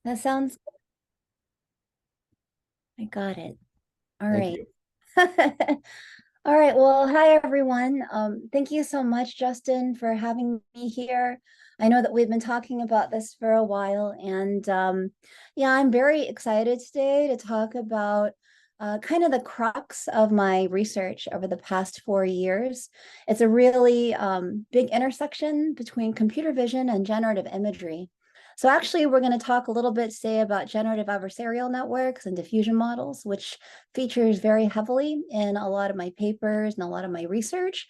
That sounds, I got it. All Thank right. you. All right. Well, hi everyone. Thank you so much, Justin, for having me here. I know that we've been talking about this for a while, and yeah, I'm very excited today to talk about kind of the crux of my research over the past 4 years. It's a really big intersection between computer vision and generative imagery. So actually, we're going to talk a little bit today about generative adversarial networks and diffusion models, which features very heavily in a lot of my papers and a lot of my research.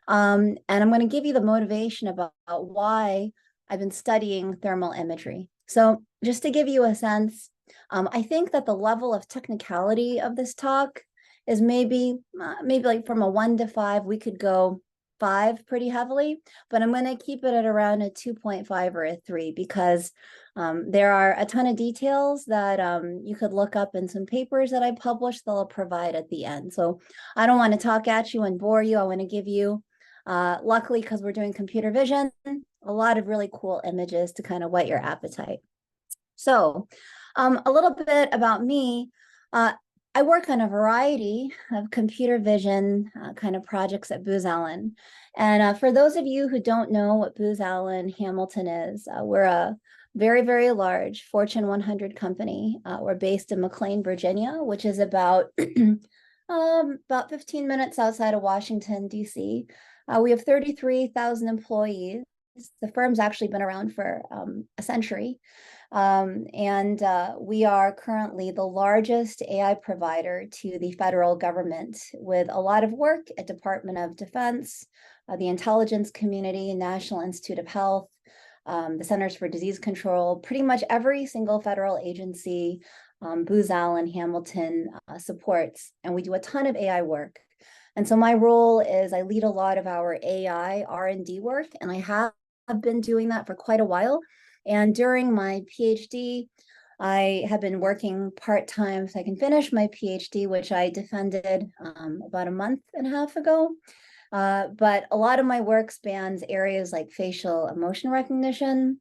And I'm going to give you the motivation about why I've been studying thermal imagery. So just to give you a sense, I think that the level of technicality of this talk is maybe like from a 1 to 5, we could go 5 pretty heavily, but I'm going to keep it at around a 2.5 or a 3 because there are a ton of details that you could look up in some papers that I published that I'll provide at the end. So I don't want to talk at you and bore you. I want to give you, luckily, because we're doing computer vision, a lot of really cool images to kind of whet your appetite. So a little bit about me. Uh, I work on a variety of computer vision kind of projects at Booz Allen. And for those of you who don't know what Booz Allen Hamilton is, we're a very, very large Fortune 100 company. We're based in McLean, Virginia, which is about about 15 minutes outside of Washington, D.C. We have 33,000 employees. The firm's actually been around for a century. And we are currently the largest AI provider to the federal government with a lot of work at Department of Defense, the intelligence community, National Institute of Health, the Centers for Disease Control, pretty much every single federal agency Booz Allen Hamilton supports. And we do a ton of AI work. And so my role is I lead a lot of our AI R&D work, and I have been doing that for quite a while. And during my PhD, I have been working part-time so I can finish my PhD, which I defended about a month and a half ago. But a lot of my work spans areas like facial emotion recognition,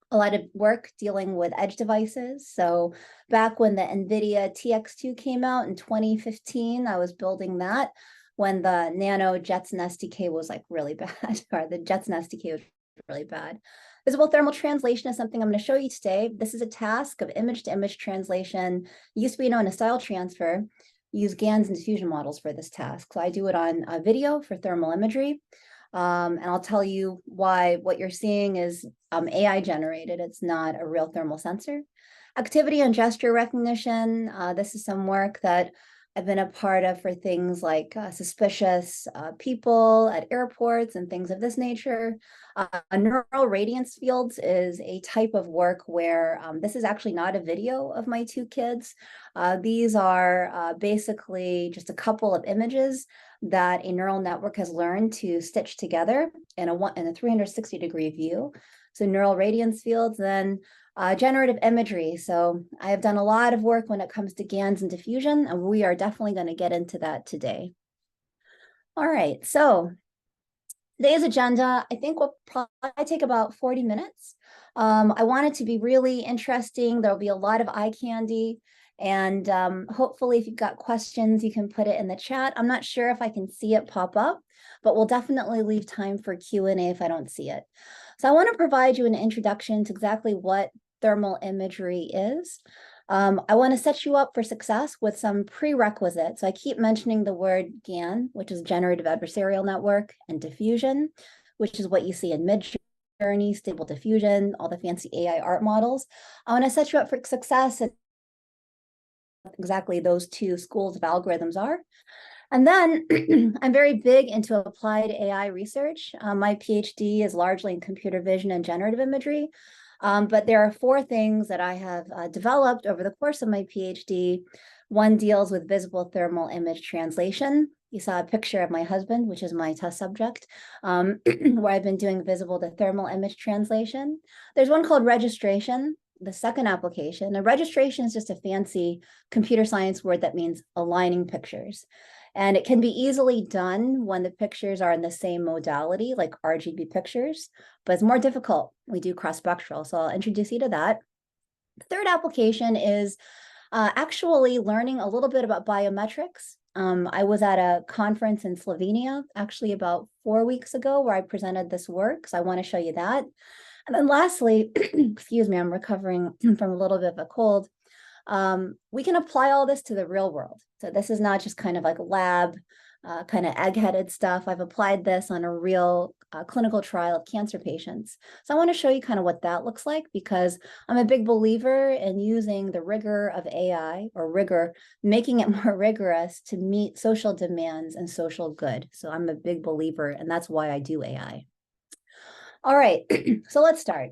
a lot of work dealing with edge devices. So back when the NVIDIA TX2 came out in 2015, I was building that when the Nano Jetson SDK was like really bad, or the Jetson SDK was really bad. Visible thermal translation is something I'm going to show you today. This is a task of image-to-image translation. It used to be known as style transfer. Use GANs and diffusion models for this task. So I do it on video for thermal imagery. And I'll tell you why what you're seeing is AI generated. It's not a real thermal sensor. Activity and gesture recognition. This is some work that I've been a part of for things like suspicious people at airports and things of this nature. Neural radiance fields is a type of work where this is actually not a video of my two kids. These are basically just a couple of images that a neural network has learned to stitch together in a 360-degree view. So neural radiance fields, then generative imagery. So I have done a lot of work when it comes to GANs and diffusion, and we are definitely going to get into that today. All right, so today's agenda, I think will probably take about 40 minutes. I want it to be really interesting. There'll be a lot of eye candy. And hopefully, if you've got questions, you can put it in the chat. I'm not sure if I can see it pop up, but we'll definitely leave time for Q&A if I don't see it. So I want to provide you an introduction to exactly what thermal imagery is. I want to set you up for success with some prerequisites. So I keep mentioning the word GAN, which is generative adversarial network, and diffusion, which is what you see in Midjourney, Stable Diffusion, all the fancy AI art models. I want to set you up for success and exactly those two schools of algorithms are. And then I'm very big into applied AI research. My PhD is largely in computer vision and generative imagery. But there are 4 things that I have developed over the course of my PhD. One deals with visible thermal image translation. You saw a picture of my husband, which is my test subject, where I've been doing visible to thermal image translation. There's one called registration, the second application. And registration is just a fancy computer science word that means aligning pictures. And it can be easily done when the pictures are in the same modality, like RGB pictures, but it's more difficult. We do cross-spectral, so I'll introduce you to that. The third application is actually learning a little bit about biometrics. I was at a conference in Slovenia actually about 4 weeks ago where I presented this work. So I want to show you that. And then lastly, excuse me, I'm recovering from a little bit of a cold. We can apply all this to the real world. So this is not just kind of like lab, kind of egg-headed stuff. I've applied this on a real clinical trial of cancer patients. So I want to show you kind of what that looks like, because I'm a big believer in using the rigor of AI, or rigor, making it more rigorous to meet social demands and social good. So I'm a big believer, and that's why I do AI. All right, so let's start.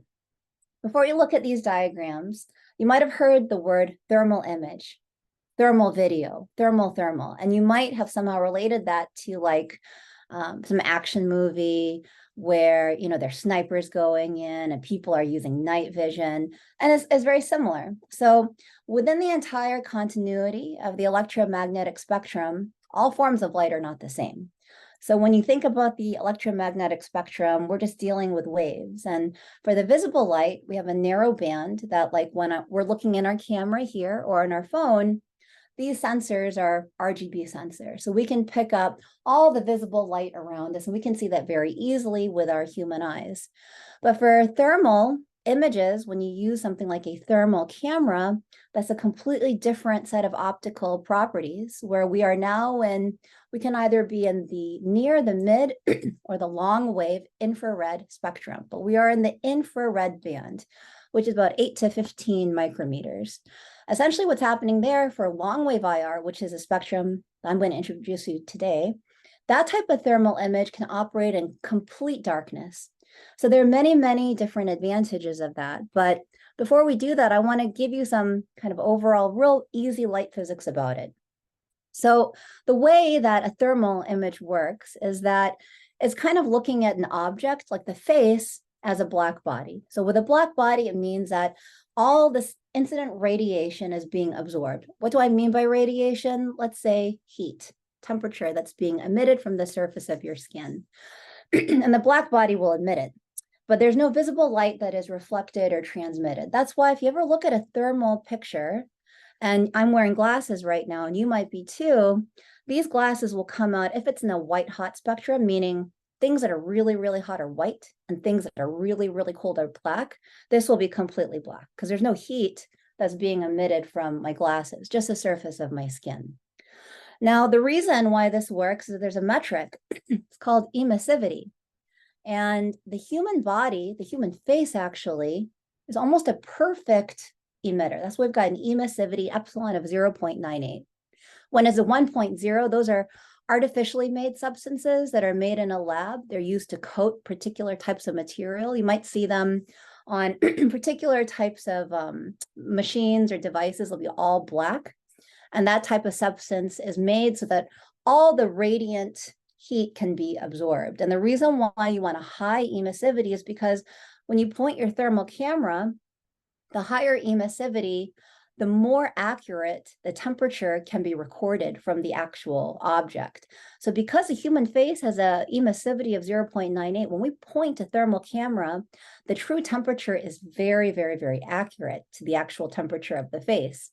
Before you look at these diagrams, you might have heard the word thermal image, thermal video, thermal, and you might have somehow related that to like some action movie where, you know, there's snipers going in and people are using night vision, and it's very similar. So within the entire continuity of the electromagnetic spectrum, all forms of light are not the same. So when you think about the electromagnetic spectrum, we're just dealing with waves. And for the visible light, we have a narrow band that, like when we're looking in our camera here or in our phone, these sensors are RGB sensors. So we can pick up all the visible light around us, and we can see that very easily with our human eyes. But for thermal images, when you use something like a thermal camera, that's a completely different set of optical properties, where we are now in, we can either be in the near, the mid, or the long wave infrared spectrum, but we are in the infrared band, which is about 8 to 15 micrometers. Essentially what's happening there for long wave IR, which is a spectrum I'm going to introduce you today, that type of thermal image can operate in complete darkness. So there are many, many different advantages of that. But before we do that, I want to give you some kind of overall real easy light physics about it. So the way that a thermal image works is that it's kind of looking at an object like the face as a black body. So with a black body, it means that all this incident radiation is being absorbed. What do I mean by radiation? Let's say heat, temperature that's being emitted from the surface of your skin. And the black body will emit it. But there's no visible light that is reflected or transmitted. That's why if you ever look at a thermal picture, and I'm wearing glasses right now, and you might be too, these glasses will come out if it's in a white hot spectrum, meaning things that are really, really hot are white and things that are really, really cold are black. This will be completely black because there's no heat that's being emitted from my glasses, just the surface of my skin. Now, the reason why this works is there's a metric. It's called emissivity. And the human body, the human face actually, is almost a perfect emitter. That's why we've got an emissivity epsilon of 0.98. When it's a 1.0, those are artificially made substances that are made in a lab. They're used to coat particular types of material. You might see them on particular types of machines or devices. They'll be all black. And that type of substance is made so that all the radiant heat can be absorbed. And the reason why you want a high emissivity is because when you point your thermal camera, the higher emissivity, the more accurate the temperature can be recorded from the actual object. So because the human face has a emissivity of 0.98, when we point a thermal camera, the true temperature is very, very, very accurate to the actual temperature of the face.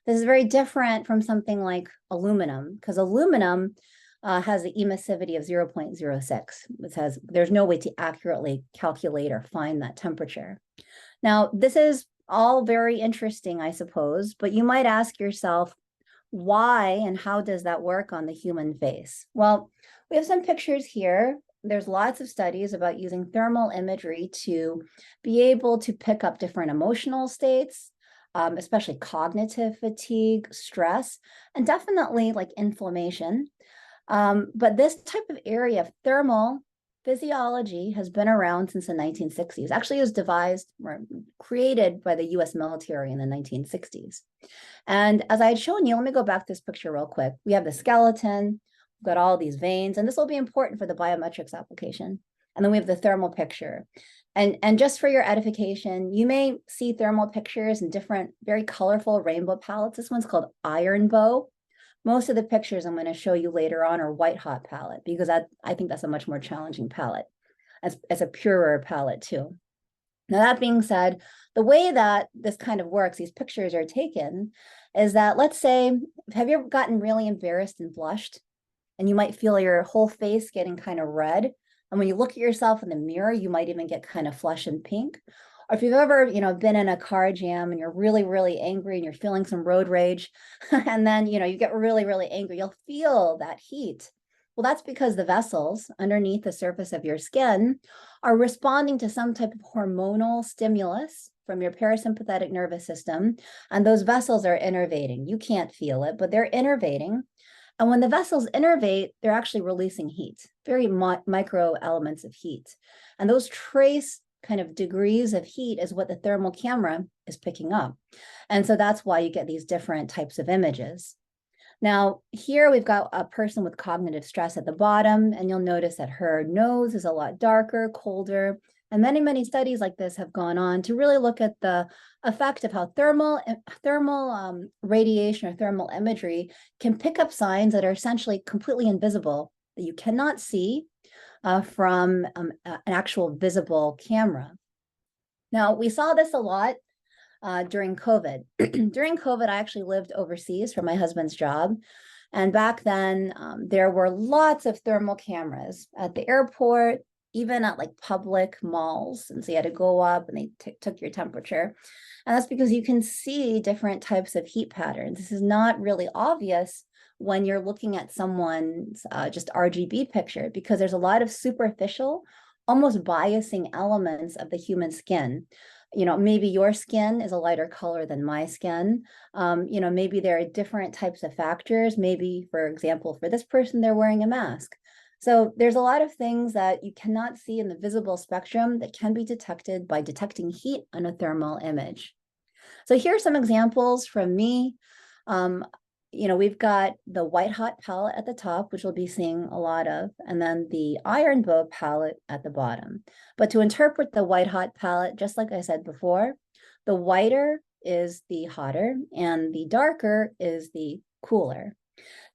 This is very different from something like aluminum, because aluminum has an emissivity of 0.06. It says there's no way to accurately calculate or find that temperature. Now, this is all very interesting, I suppose, but you might ask yourself, why and how does that work on the human face? Well, we have some pictures here. There's lots of studies about using thermal imagery to be able to pick up different emotional states, especially cognitive fatigue, stress, and definitely like inflammation. But this type of area of thermal physiology has been around since the 1960s. Actually, it was devised or created by the US military in the 1960s. And as I had shown you, let me go back to this picture real quick. We have the skeleton, we've got all these veins, and this will be important for the biometrics application. And then we have the thermal picture. And just for your edification, you may see thermal pictures in different, very colorful rainbow palettes. This one's called Iron Bow. Most of the pictures I'm going to show you later on are white hot palette, because I think that's a much more challenging palette. As a purer palette too. Now, that being said, the way that this kind of works, these pictures are taken, is that, let's say, have you ever gotten really embarrassed and blushed? And you might feel your whole face getting kind of red. And when you look at yourself in the mirror, you might even get kind of flush and pink. Or if you've ever, been in a car jam and you're really, really angry and you're feeling some road rage, and then, you get really, really angry, you'll feel that heat. Well, that's because the vessels underneath the surface of your skin are responding to some type of hormonal stimulus from your parasympathetic nervous system. And those vessels are innervating. You can't feel it, but they're innervating. And when the vessels innervate, they're actually releasing heat, very micro elements of heat. And those trace kind of degrees of heat is what the thermal camera is picking up. And so that's why you get these different types of images. Now, here we've got a person with cognitive stress at the bottom, and you'll notice that her nose is a lot darker, colder. And many, many studies like this have gone on to really look at the effect of how thermal radiation or thermal imagery can pick up signs that are essentially completely invisible, that you cannot see from an actual visible camera. Now, we saw this a lot during COVID. During COVID, I actually lived overseas for my husband's job. And back then, there were lots of thermal cameras at the airport, even at like public malls. And so you had to go up and they took your temperature. And that's because you can see different types of heat patterns. This is not really obvious when you're looking at someone's just RGB picture, because there's a lot of superficial, almost biasing elements of the human skin. Maybe your skin is a lighter color than my skin. Maybe there are different types of factors. Maybe, for example, for this person, they're wearing a mask. So there's a lot of things that you cannot see in the visible spectrum that can be detected by detecting heat on a thermal image. So here are some examples from me. We've got the white hot palette at the top, which we'll be seeing a lot of, and then the iron bow palette at the bottom. But to interpret the white hot palette, just like I said before, the whiter is the hotter and the darker is the cooler.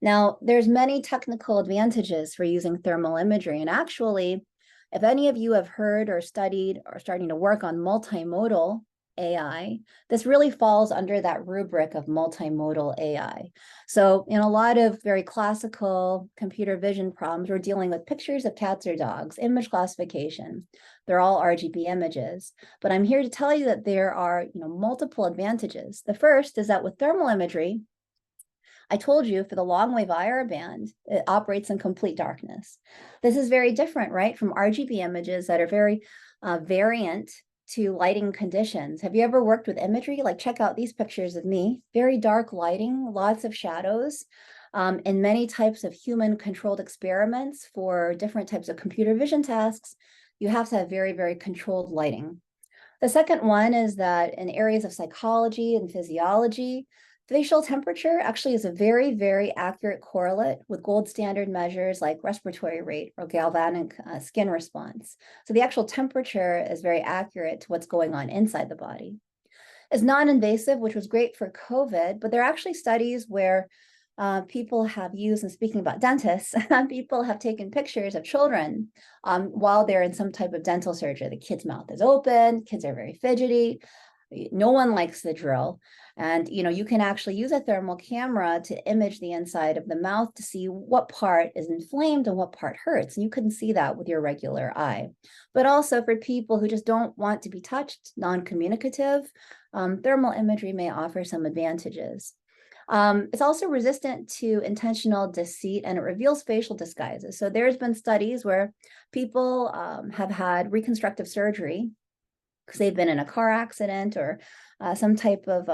Now, there's many technical advantages for using thermal imagery. And actually, if any of you have heard or studied or starting to work on multimodal AI, this really falls under that rubric of multimodal AI. So in a lot of very classical computer vision problems, we're dealing with pictures of cats or dogs, image classification. They're all RGB images. But I'm here to tell you that there are multiple advantages. The first is that with thermal imagery, I told you for the long wave IR band, it operates in complete darkness. This is very different, right, from RGB images that are very variant to lighting conditions. Have you ever worked with imagery? Like, check out these pictures of me. Very dark lighting, lots of shadows. In many types of human controlled experiments for different types of computer vision tasks, you have to have very, very controlled lighting. The second one is that in areas of psychology and physiology, facial temperature actually is a very, very accurate correlate with gold standard measures like respiratory rate or galvanic skin response. So the actual temperature is very accurate to what's going on inside the body. It's non-invasive, which was great for COVID, but there are actually studies where people have used, and speaking about dentists, people have taken pictures of children while they're in some type of dental surgery. The kid's mouth is open, kids are very fidgety. No one likes the drill. And you can actually use a thermal camera to image the inside of the mouth to see what part is inflamed and what part hurts. And you couldn't see that with your regular eye. But also for people who just don't want to be touched, non-communicative, thermal imagery may offer some advantages. It's also resistant to intentional deceit, and it reveals facial disguises. So there's been studies where people have had reconstructive surgery because they've been in a car accident or some type of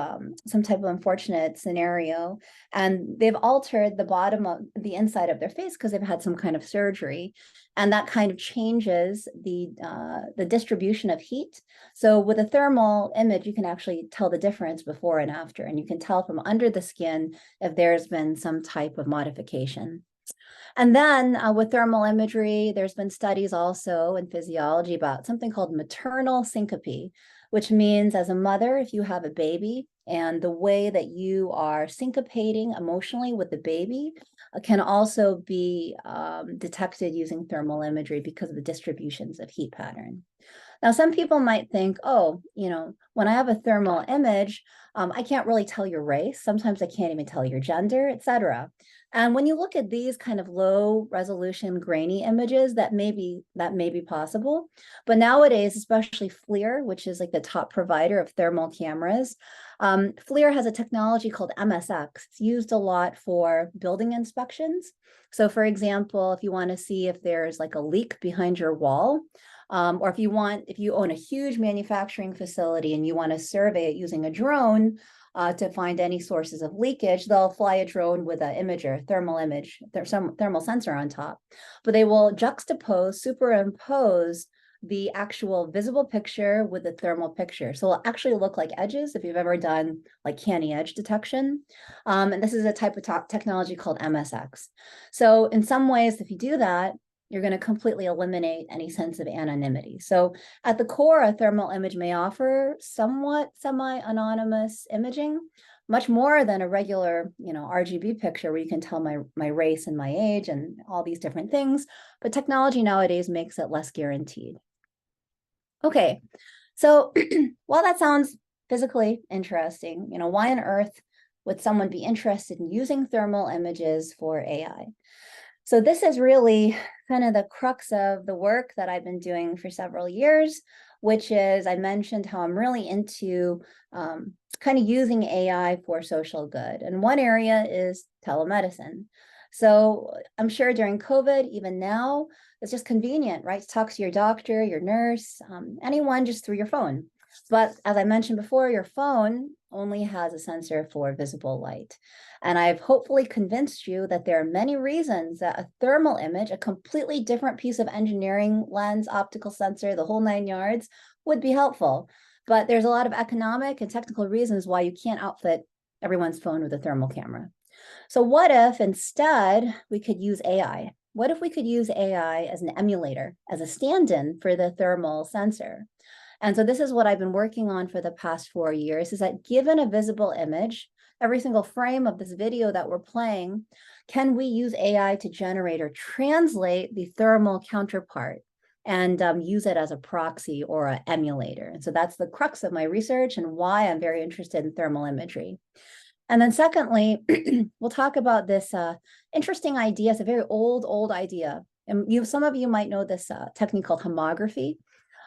unfortunate scenario, and they've altered the bottom of the inside of their face because they've had some kind of surgery, and that kind of changes the distribution of heat. So with a thermal image, you can actually tell the difference before and after, and you can tell from under the skin if there's been some type of modification. And then with thermal imagery, there's been studies also in physiology about something called maternal syncope, which means as a mother, if you have a baby and the way that you are syncopating emotionally with the baby can also be detected using thermal imagery because of the distributions of heat pattern. Now, some people might think, oh, when I have a thermal image, I can't really tell your race. Sometimes I can't even tell your gender, etc. And when you look at these kind of low resolution grainy images, that may be possible. But nowadays, especially FLIR, which is like the top provider of thermal cameras, FLIR has a technology called MSX. It's used a lot for building inspections. So for example, if you want to see if there's like a leak behind your wall, or if you own a huge manufacturing facility and you want to survey it using a drone to find any sources of leakage, they'll fly a drone with an imager, some thermal sensor on top. But they will superimpose the actual visible picture with the thermal picture. So it'll actually look like edges if you've ever done like canny edge detection. And this is a type of technology called MSX. So in some ways, if you do that, you're going to completely eliminate any sense of anonymity. So at the core, a thermal image may offer somewhat semi-anonymous imaging, much more than a regular, RGB picture where you can tell my race and my age and all these different things. But technology nowadays makes it less guaranteed. Okay, so while that sounds physically interesting, why on earth would someone be interested in using thermal images for AI? So this is really kind of the crux of the work that I've been doing for several years, which is I mentioned how I'm really into kind of using AI for social good. And one area is telemedicine. So I'm sure during COVID, even now, it's just convenient, right? To talk to your doctor, your nurse, anyone just through your phone. But as I mentioned before, your phone only has a sensor for visible light. And I've hopefully convinced you that there are many reasons that a thermal image, a completely different piece of engineering, lens, optical sensor, the whole 9 yards, would be helpful. But there's a lot of economic and technical reasons why you can't outfit everyone's phone with a thermal camera. So what if instead we could use AI? What if we could use AI as an emulator, as a stand-in for the thermal sensor? And so this is what I've been working on for the past 4 years, is that given a visible image, every single frame of this video that we're playing, can we use AI to generate or translate the thermal counterpart and use it as a proxy or an emulator? And so that's the crux of my research and why I'm very interested in thermal imagery. And then secondly, we'll talk about this interesting idea. It's a very old idea. And some of you might know this technique called homography.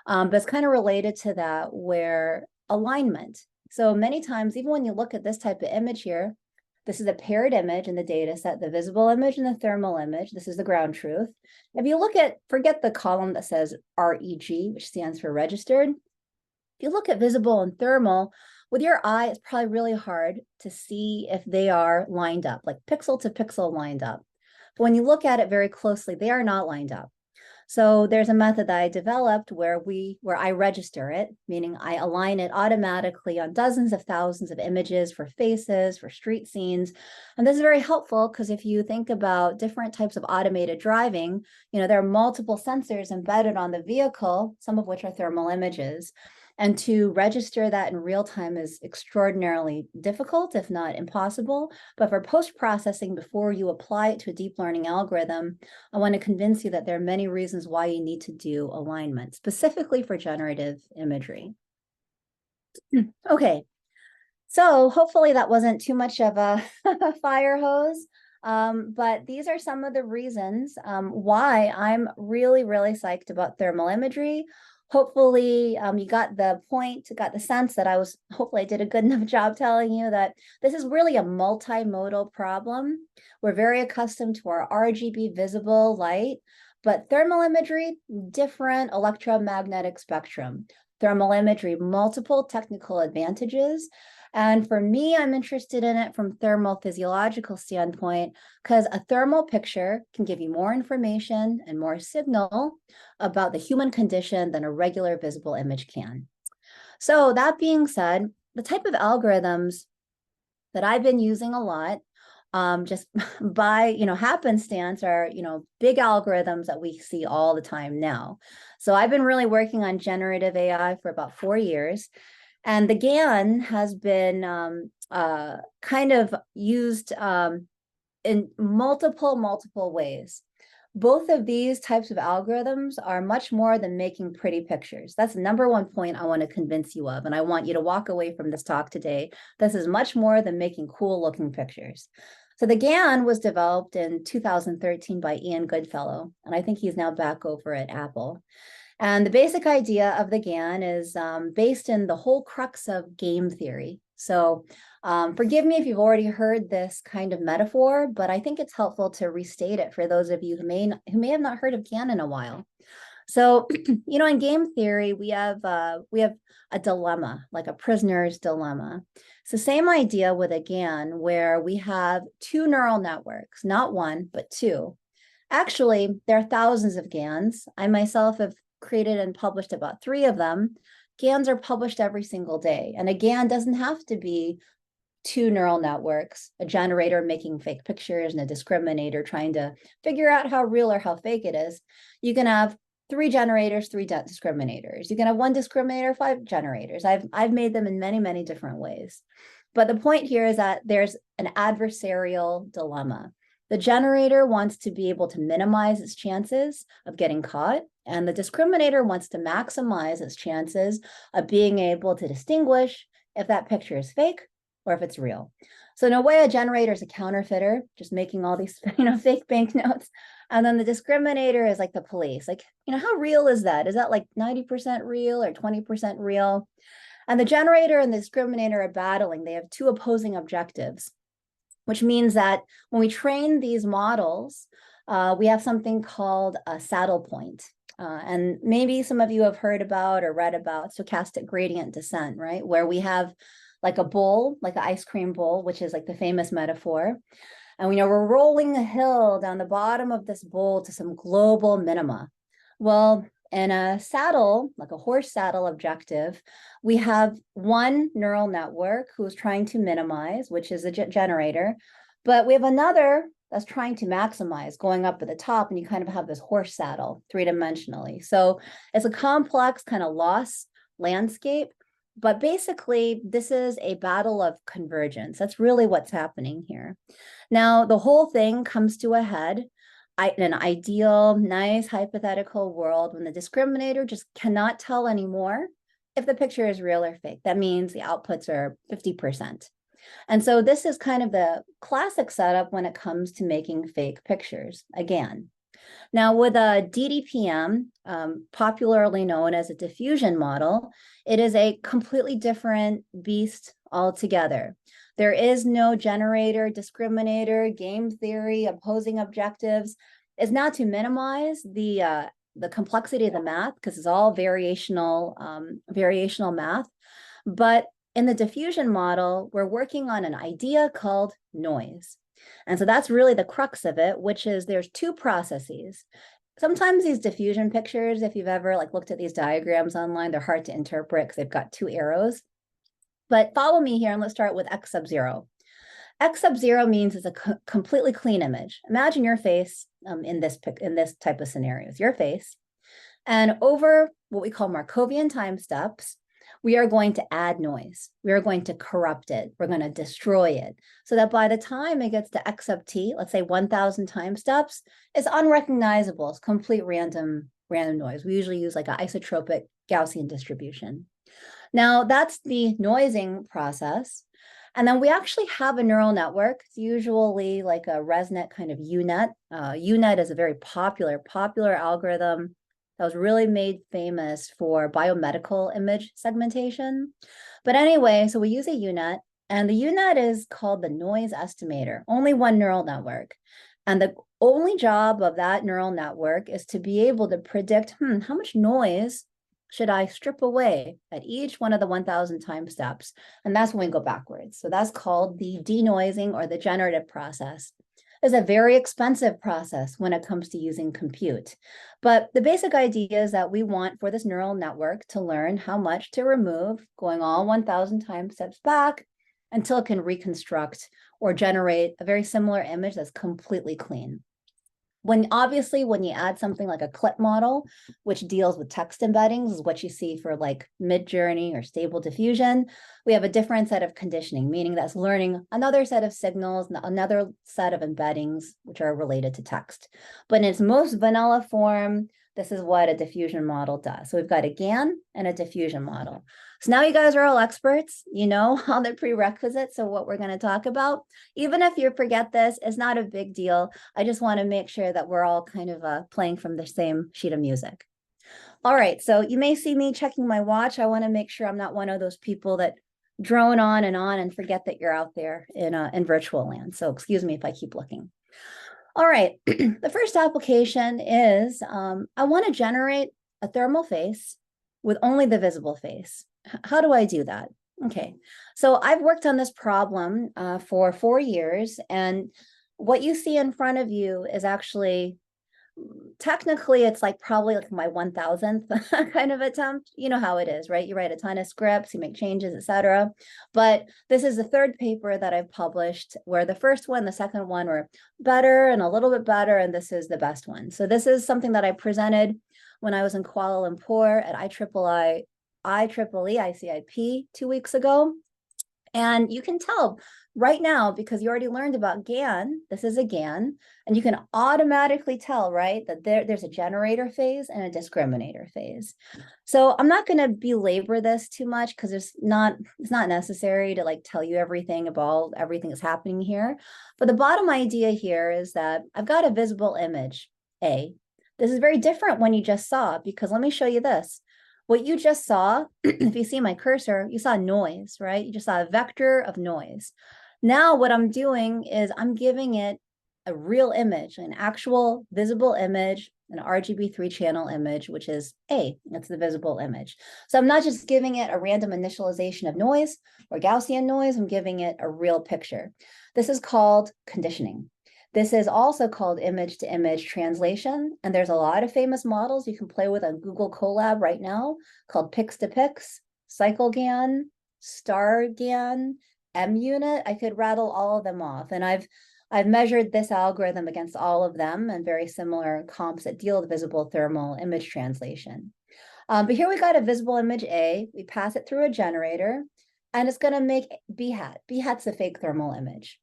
But it's kind of related to that, where alignment. So many times, even when you look at this type of image here, this is a paired image in the data set, the visible image and the thermal image. This is the ground truth. If you look at, forget the column that says REG, which stands for registered. If you look at visible and thermal, with your eye, it's probably really hard to see if they are lined up, like pixel to pixel lined up. But when you look at it very closely, they are not lined up. So there's a method that I developed where I register it, meaning I align it automatically on dozens of thousands of images for faces, for street scenes. And this is very helpful because if you think about different types of automated driving, there are multiple sensors embedded on the vehicle, some of which are thermal images. And to register that in real time is extraordinarily difficult, if not impossible. But for post-processing, before you apply it to a deep learning algorithm, I want to convince you that there are many reasons why you need to do alignment, specifically for generative imagery. Okay, so hopefully that wasn't too much of a fire hose. But these are some of the reasons why I'm really, really psyched about thermal imagery. Hopefully you got the point, got the sense that hopefully I did a good enough job telling you that this is really a multimodal problem. We're very accustomed to our RGB visible light, but thermal imagery, different electromagnetic spectrum. Thermal imagery, multiple technical advantages. And for me, I'm interested in it from thermal physiological standpoint, because a thermal picture can give you more information and more signal about the human condition than a regular visible image can. So that being said, the type of algorithms that I've been using a lot, just by happenstance, are big algorithms that we see all the time now. So I've been really working on generative AI for about 4 years. And the GAN has been kind of used in multiple ways. both of these types of algorithms are much more than making pretty pictures. That's the number one point I want to convince you of. And I want you to walk away from this talk today. This is much more than making cool looking pictures. So the GAN was developed in 2013 by Ian Goodfellow, and I think he's now back over at Apple. And the basic idea of the GAN is based in the whole crux of game theory. So forgive me if you've already heard this kind of metaphor, but I think it's helpful to restate it for those of you who may have not heard of GAN in a while. So, in game theory, we have a dilemma, like a prisoner's dilemma. It's the same idea with a GAN, where we have two neural networks, not one, but two. Actually, there are thousands of GANs. I myself have created and published about 3 of them. GANs are published every single day. And a GAN doesn't have to be 2 neural networks, a generator making fake pictures and a discriminator trying to figure out how real or how fake it is. You can have 3 generators, 3 discriminators. You can have 1 discriminator, 5 generators. I've made them in many, many different ways. But the point here is that there's an adversarial dilemma. The generator wants to be able to minimize its chances of getting caught, and the discriminator wants to maximize its chances of being able to distinguish if that picture is fake or if it's real. So in a way, a generator is a counterfeiter, just making all these fake banknotes. And then the discriminator is like the police. Like, how real is that? Is that like 90% real or 20% real? And the generator and the discriminator are battling. They have 2 opposing objectives, which means that when we train these models, we have something called a saddle point. And maybe some of you have heard about or read about stochastic gradient descent, right? Where we have like a bowl, like an ice cream bowl, which is like the famous metaphor. And we're rolling a hill down the bottom of this bowl to some global minima. Well, in a saddle, like a horse saddle objective, we have one neural network who's trying to minimize, which is a generator, but we have another that's trying to maximize, going up at the top, and you kind of have this horse saddle 3-dimensionally. So it's a complex kind of loss landscape, but basically this is a battle of convergence. That's really what's happening here. Now, the whole thing comes to a head in an ideal, nice, hypothetical world when the discriminator just cannot tell anymore if the picture is real or fake. That means the outputs are 50%. And so this is kind of the classic setup when it comes to making fake pictures, again. Now, with a DDPM, popularly known as a diffusion model, it is a completely different beast altogether. There is no generator, discriminator, game theory, opposing objectives. It's not to minimize the complexity of the math, because it's all variational math. But in the diffusion model, we're working on an idea called noise. And so that's really the crux of it, which is there's 2 processes. Sometimes these diffusion pictures, if you've ever looked at these diagrams online, they're hard to interpret because they've got 2 arrows. But follow me here, and let's start with X sub 0. X sub 0 means it's a completely clean image. Imagine your face in this type of scenarios, your face. And over what we call Markovian time steps, we are going to add noise. We are going to corrupt it. We're going to destroy it so that by the time it gets to X sub t, let's say 1,000 time steps, it's unrecognizable. It's complete random noise. We usually use like an isotropic Gaussian distribution. Now that's the noising process. And then we actually have a neural network. It's usually like a ResNet kind of UNet. UNet is a very popular algorithm that was really made famous for biomedical image segmentation. But anyway, so we use a UNet, and the UNet is called the noise estimator, only one neural network. And the only job of that neural network is to be able to predict, how much noise should I strip away at each one of the 1,000 time steps? And that's when we go backwards. So that's called the denoising or the generative process. It's a very expensive process when it comes to using compute. But the basic idea is that we want for this neural network to learn how much to remove going all 1,000 time steps back until it can reconstruct or generate a very similar image that's completely clean. Obviously when you add something like a clip model, which deals with text embeddings, is what you see for like mid-journey or stable diffusion, we have a different set of conditioning, meaning that's learning another set of signals, another set of embeddings, which are related to text. But in its most vanilla form, this is what a diffusion model does. So we've got a GAN and a diffusion model. So now you guys are all experts, you know all the prerequisites of what we're going to talk about. Even if you forget this, it's not a big deal. I just want to make sure that we're all kind of playing from the same sheet of music. All right, so you may see me checking my watch. I want to make sure I'm not one of those people that drone on and forget that you're out there in virtual land. So excuse me if I keep looking. All right, the first application is I want to generate a thermal face with only the visible face. How do I do that? Okay, so I've worked on this problem for 4 years, and what you see in front of you is actually, technically, it's like probably like my 1000th kind of attempt. You know how it is, right? You write a ton of scripts, you make changes, etc. But this is the third paper that I've published, where the first one, the second one were better and a little bit better, and this is the best one. So this is something that I presented when I was in Kuala Lumpur at IEEE ICIP 2 weeks ago. And you can tell right now, because you already learned about GAN, this is a GAN, and you can automatically tell, right, that there's a generator phase and a discriminator phase. So I'm not going to belabor this too much because it's not necessary to like tell you everything about everything that's happening here. But the bottom idea here is that I've got a visible image, A. This is very different when you just saw, because let me show you this. What you just saw, if you see my cursor, you saw noise, right? You just saw a vector of noise. Now what I'm doing is I'm giving it a real image, an actual visible image, an RGB 3-channel image, which is A, that's the visible image. So I'm not just giving it a random initialization of noise or Gaussian noise, I'm giving it a real picture. This is called conditioning. This is also called image-to-image translation, and there's a lot of famous models you can play with on Google Colab right now called Pix2Pix, CycleGAN, StarGAN, MUnit. I could rattle all of them off, and I've measured this algorithm against all of them and very similar comps that deal with visible thermal image translation. But here we got a visible image A. We pass it through a generator, and it's going to make B hat. B hat's a fake thermal image.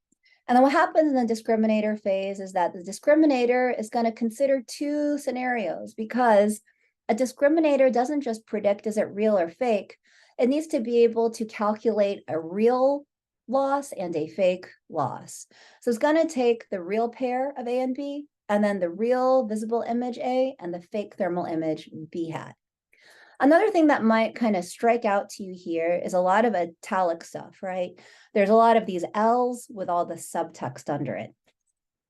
And then what happens in the discriminator phase is that the discriminator is going to consider 2 scenarios, because a discriminator doesn't just predict is it real or fake. It needs to be able to calculate a real loss and a fake loss. So it's going to take the real pair of A and B, and then the real visible image A and the fake thermal image B hat. Another thing that might kind of strike out to you here is a lot of italic stuff, right? There's a lot of these L's with all the subtext under it.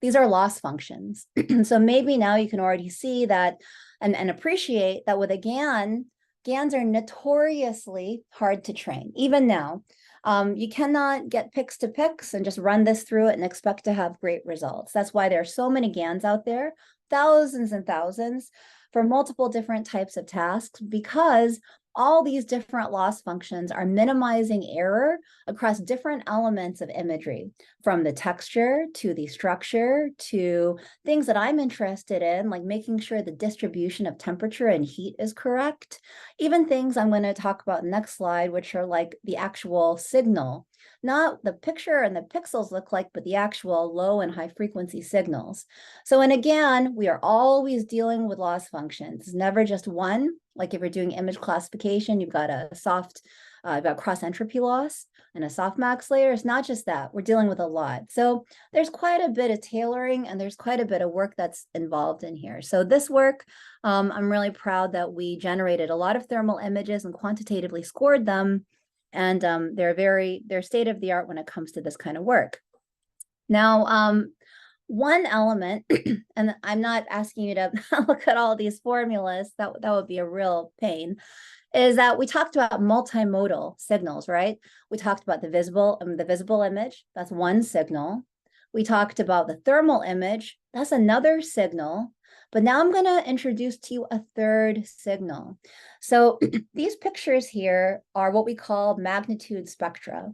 These are loss functions. So maybe now you can already see that and appreciate that with a GAN, GANs are notoriously hard to train, even now. You cannot get Pix2Pix and just run this through it and expect to have great results. That's why there are so many GANs out there, thousands and thousands, for multiple different types of tasks, because all these different loss functions are minimizing error across different elements of imagery, from the texture to the structure to things that I'm interested in, like making sure the distribution of temperature and heat is correct. Even things I'm going to talk about next slide, which are like the actual signal, not the picture and the pixels look like, but the actual low and high frequency signals. So, and again, we are always dealing with loss functions. It's never just one. Like if you're doing image classification, you've got a soft, you've got cross entropy loss and a softmax layer. It's not just that, we're dealing with a lot. So there's quite a bit of tailoring and there's quite a bit of work that's involved in here. So this work, I'm really proud that we generated a lot of thermal images and quantitatively scored them. And they're state of the art when it comes to this kind of work. Now, one element, and I'm not asking you to look at all these formulas, that would be a real pain, is that we talked about multimodal signals, right? We talked about the visible image, that's one signal. We talked about the thermal image, that's another signal. But now I'm going to introduce to you a third signal. So these pictures here are what we call magnitude spectra.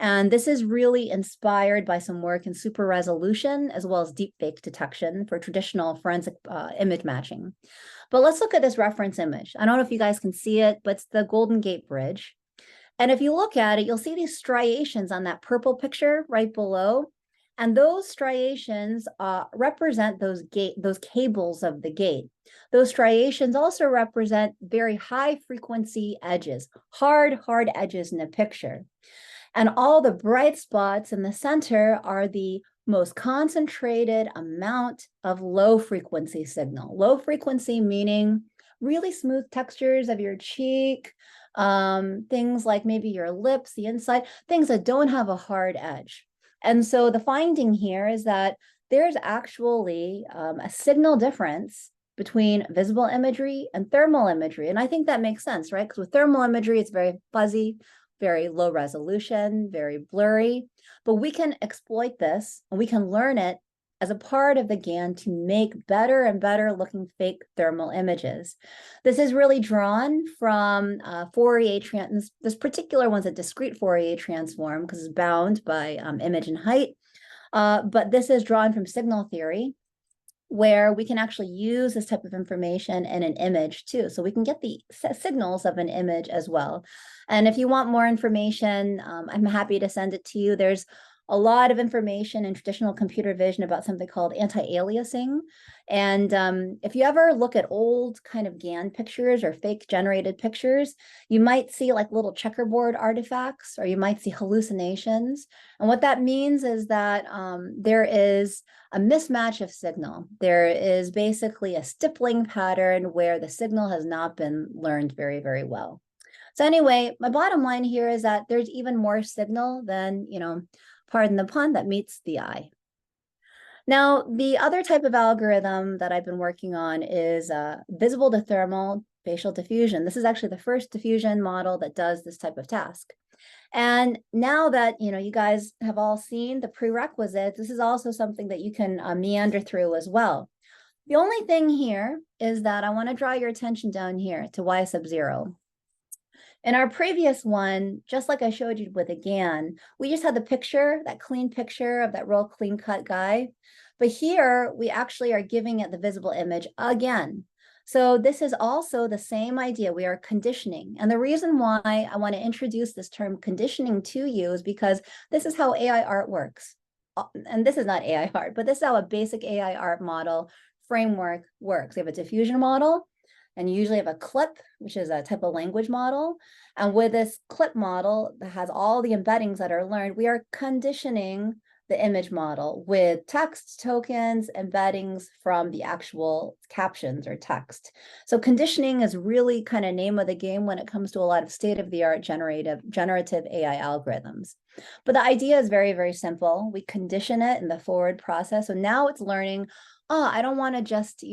And this is really inspired by some work in super resolution as well as deepfake detection for traditional forensic image matching. But let's look at this reference image. I don't know if you guys can see it, but it's the Golden Gate Bridge. And if you look at it, you'll see these striations on that purple picture right below. And those striations represent those cables of the gate. Those striations also represent very high frequency edges, hard edges in the picture. And all the bright spots in the center are the most concentrated amount of low frequency signal. Low frequency meaning really smooth textures of your cheek, things like maybe your lips, the inside, things that don't have a hard edge. And so the finding here is that there's actually a signal difference between visible imagery and thermal imagery. And I think that makes sense, right? Because with thermal imagery, it's very fuzzy, very low resolution, very blurry, but we can exploit this and we can learn it as a part of the GAN to make better and better looking fake thermal images. This is really drawn from Fourier this particular one's a discrete Fourier transform because it's bound by image and height, but this is drawn from signal theory, where we can actually use this type of information in an image too. So we can get the signals of an image as well. And if you want more information, I'm happy to send it to you. There's a lot of information in traditional computer vision about something called anti-aliasing. And if you ever look at old kind of GAN pictures or fake generated pictures, you might see like little checkerboard artifacts, or you might see hallucinations. And what that means is that there is a mismatch of signal. There is basically a stippling pattern where the signal has not been learned very, very well. So anyway, my bottom line here is that there's even more signal than, pardon the pun, that meets the eye. Now, the other type of algorithm that I've been working on is visible to thermal spatial diffusion. This is actually the first diffusion model that does this type of task. And now that, you guys have all seen the prerequisites, this is also something that you can meander through as well. The only thing here is that I want to draw your attention down here to y sub 0. In our previous one, just like I showed you with a GAN, we just had the picture, that clean picture of that real clean cut guy. But here we actually are giving it the visible image again. So this is also the same idea. We are conditioning. And the reason why I want to introduce this term conditioning to you is because this is how AI art works. And this is not AI art, but this is how a basic AI art model framework works. We have a diffusion model, and you usually have a clip, which is a type of language model. And with this clip model that has all the embeddings that are learned, we are conditioning the image model with text tokens, embeddings from the actual captions or text. So conditioning is really kind of name of the game when it comes to a lot of state-of-the-art generative AI algorithms. But the idea is very, very simple. We condition it in the forward process. So now it's learning, I don't want to just,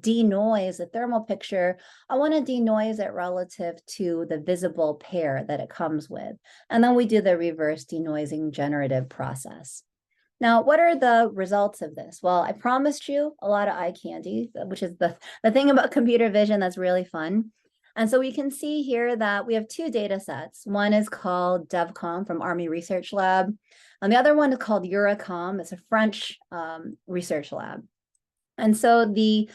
denoise the thermal picture. I want to denoise it relative to the visible pair that it comes with. And then we do the reverse denoising generative process. Now, what are the results of this? Well, I promised you a lot of eye candy, which is the thing about computer vision that's really fun. And so we can see here that we have two data sets. One is called DevCom from Army Research Lab, and the other one is called Eurocom. It's a French research lab. And so the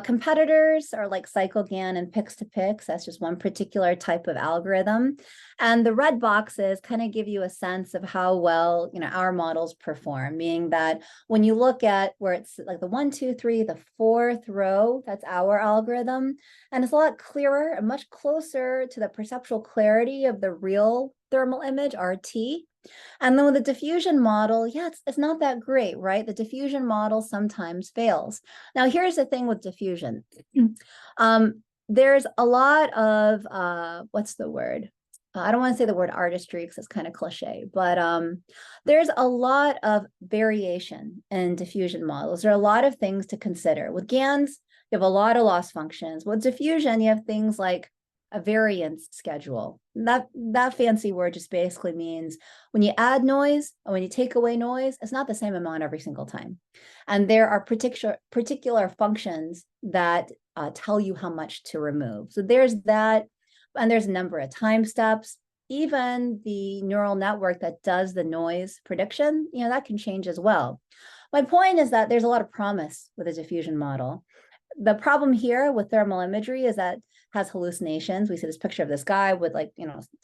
competitors are like CycleGAN and Pix2Pix. That's just one particular type of algorithm. And the red boxes kind of give you a sense of how well, our models perform, meaning that when you look at where it's like the 1, 2, 3, the fourth row, that's our algorithm. And it's a lot clearer and much closer to the perceptual clarity of the real thermal image, RT. And then with the diffusion model, it's not that great, right? The diffusion model sometimes fails. Now, here's the thing with diffusion. There's a lot of, what's the word? I don't want to say the word artistry because it's kind of cliche, but there's a lot of variation in diffusion models. There are a lot of things to consider. With GANs, you have a lot of loss functions. With diffusion, you have things like a variance schedule. That fancy word just basically means when you add noise and when you take away noise, it's not the same amount every single time. And there are particular functions that tell you how much to remove. So there's that, and there's a number of time steps. even the neural network that does the noise prediction, that can change as well. My point is that there's a lot of promise with a diffusion model. The problem here with thermal imagery is that it has hallucinations. We see this picture of this guy with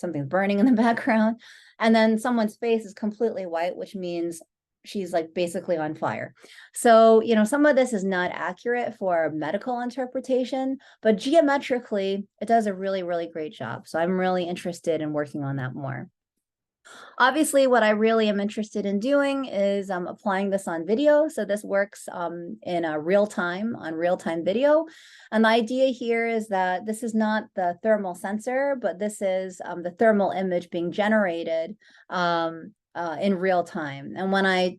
something's burning in the background, and then someone's face is completely white, which means she's like basically on fire. So, some of this is not accurate for medical interpretation, but geometrically, it does a really, really great job. So I'm really interested in working on that more. Obviously, what I really am interested in doing is applying this on video. So this works in a real-time video. And the idea here is that this is not the thermal sensor, but this is the thermal image being generated in real time. And when I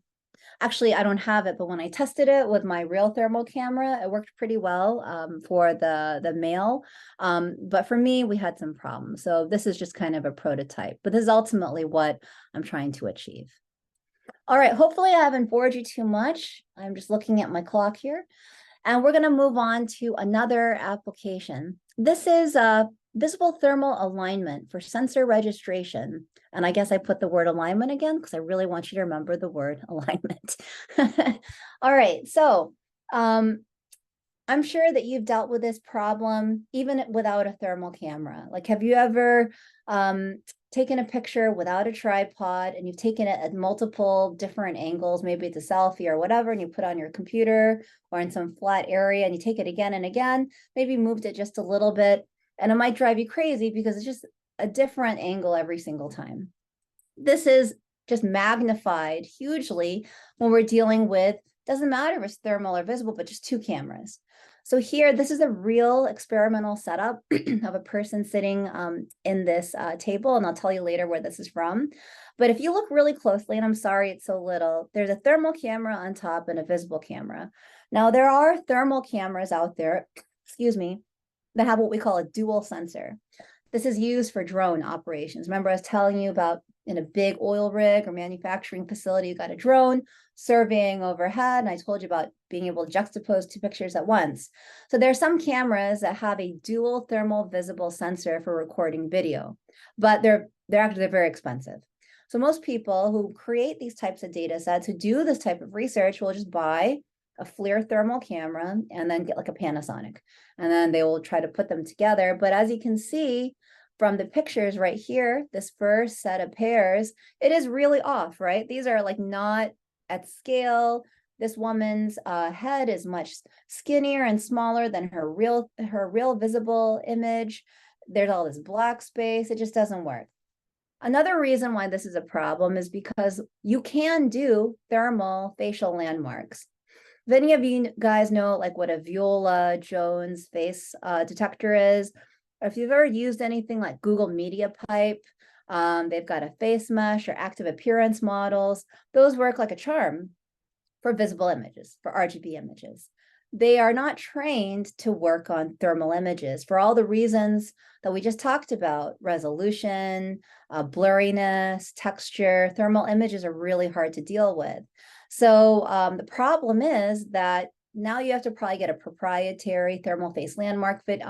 don't have it, but when I tested it with my real thermal camera, it worked pretty well for the male. But for me, we had some problems. So this is just kind of a prototype, but this is ultimately what I'm trying to achieve. All right, hopefully I haven't bored you too much. I'm just looking at my clock here. And we're going to move on to another application. This is visible thermal alignment for sensor registration. And I guess I put the word alignment again because I really want you to remember the word alignment. All right, so I'm sure that you've dealt with this problem even without a thermal camera. Like, have you ever taken a picture without a tripod and you've taken it at multiple different angles, maybe it's a selfie or whatever, and you put on your computer or in some flat area and you take it again and again, maybe moved it just a little bit, and it might drive you crazy because it's just a different angle every single time. This is just magnified hugely when we're dealing with, doesn't matter if it's thermal or visible, but just two cameras. So here, this is a real experimental setup of a person sitting in this table, and I'll tell you later where this is from. But if you look really closely, and I'm sorry it's so little, there's a thermal camera on top and a visible camera. Now, there are thermal cameras out there, excuse me, that have what we call a dual sensor. This is used for drone operations. Remember, I was telling you about in a big oil rig or manufacturing facility, you got a drone surveying overhead, and I told you about being able to juxtapose two pictures at once. So there are some cameras that have a dual thermal visible sensor for recording video, but they're very expensive. So most people who create these types of data sets, who do this type of research, will just buy a FLIR thermal camera and then get like a Panasonic, and then they will try to put them together. But as you can see from the pictures right here, this first set of pairs, it is really off, right? These are like not at scale. This woman's head is much skinnier and smaller than her real visible image. There's all this black space. It just doesn't work. Another reason why this is a problem is because you can do thermal facial landmarks. If any of you guys know like what a Viola Jones face detector is, or if you've ever used anything like Google Media Pipe, they've got a face mesh or active appearance models. Those work like a charm for visible images, for RGB images. They are not trained to work on thermal images for all the reasons that we just talked about: resolution, blurriness, texture. Thermal images are really hard to deal with. So the problem is that now you have to probably get a proprietary thermal face landmark fit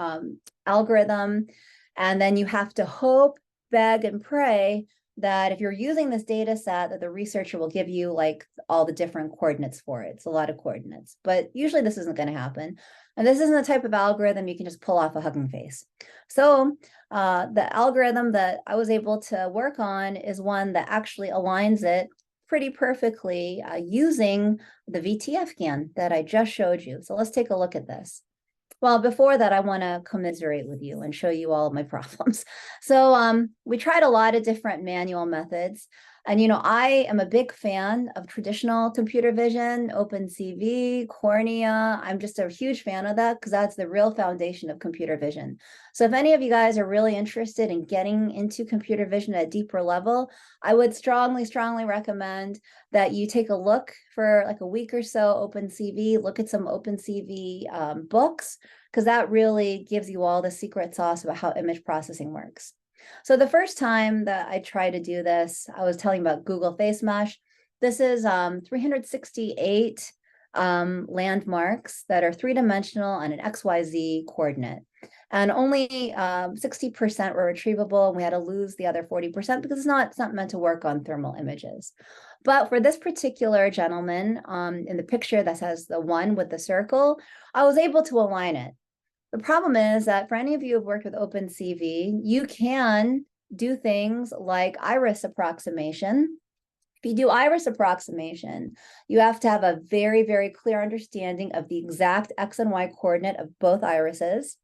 algorithm, and then you have to hope, beg, and pray that if you're using this data set, that the researcher will give you like all the different coordinates for it. It's a lot of coordinates, but usually this isn't going to happen. And this isn't the type of algorithm you can just pull off a Hugging Face. So the algorithm that I was able to work on is one that actually aligns it pretty perfectly using the VTF GAN that I just showed you. So let's take a look at this. Well, before that, I want to commiserate with you and show you all of my problems. So we tried a lot of different manual methods. And, I am a big fan of traditional computer vision, OpenCV, Cornea. I'm just a huge fan of that because that's the real foundation of computer vision. So if any of you guys are really interested in getting into computer vision at a deeper level, I would strongly, strongly recommend that you take a look for like a week or so, OpenCV, look at some OpenCV books, because that really gives you all the secret sauce about how image processing works. So the first time that I tried to do this, I was telling you about Google Face Mesh. This is 368 landmarks that are three-dimensional on an XYZ coordinate. And only 60% were retrievable, and we had to lose the other 40% because it's not meant to work on thermal images. But for this particular gentleman in the picture that has the one with the circle, I was able to align it. The problem is that for any of you who've worked with OpenCV, you can do things like iris approximation. If you do iris approximation, you have to have a very, very clear understanding of the exact X and Y coordinate of both irises.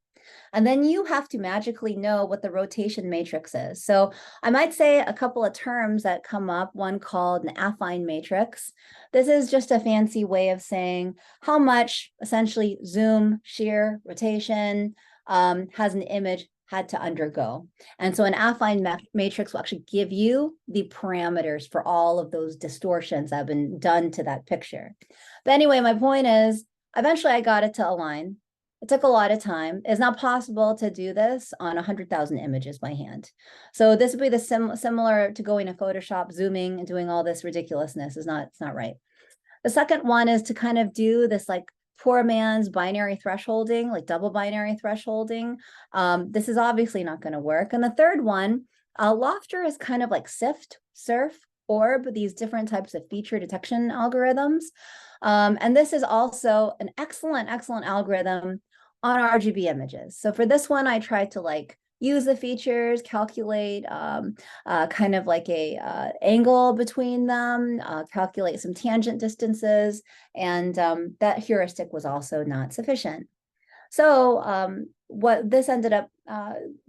And then you have to magically know what the rotation matrix is. So I might say a couple of terms that come up, one called an affine matrix. This is just a fancy way of saying how much essentially zoom, shear, rotation has an image had to undergo. And so an affine matrix will actually give you the parameters for all of those distortions that have been done to that picture. But anyway, my point is, eventually I got it to align. It took a lot of time. It's not possible to do this on 100,000 images by hand. So this would be the similar to going to Photoshop, zooming and doing all this ridiculousness it's not right. The second one is to kind of do this like poor man's binary thresholding, like double binary thresholding. This is obviously not going to work. And the third one, Lofter is kind of like SIFT, SURF, ORB, these different types of feature detection algorithms. And this is also an excellent, excellent algorithm on RGB images. So for this one, I tried to like use the features, calculate kind of like a angle between them, calculate some tangent distances, and that heuristic was also not sufficient. So what this ended up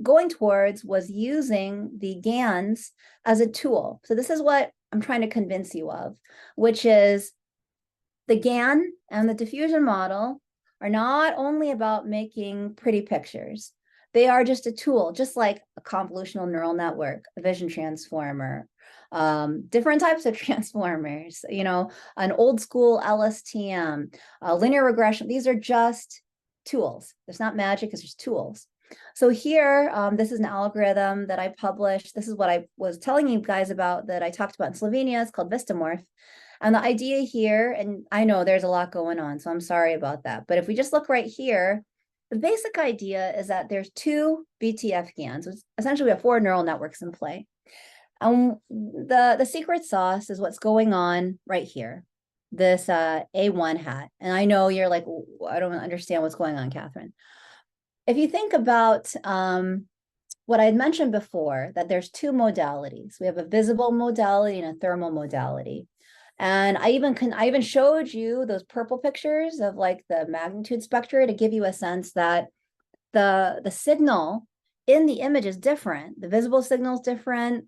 going towards was using the GANs as a tool. So this is what I'm trying to convince you of, which is the GAN and the diffusion model are not only about making pretty pictures. They are just a tool, just like a convolutional neural network, a vision transformer, different types of transformers, you know, an old school LSTM, linear regression. These are just tools. It's not magic, it's just tools. So here, this is an algorithm that I published. This is what I was telling you guys about that I talked about in Slovenia. It's called Vistamorph. And the idea here, and I know there's a lot going on, so I'm sorry about that. But if we just look right here, the basic idea is that there's two BTF GANs. Essentially, we have four neural networks in play. And the secret sauce is what's going on right here, this A1 hat. And I know you're like, I don't understand what's going on, Catherine. If you think about what I had mentioned before, that there's two modalities. We have a visible modality and a thermal modality. And I even showed you those purple pictures of like the magnitude spectra to give you a sense that the signal in the image is different. The visible signal is different,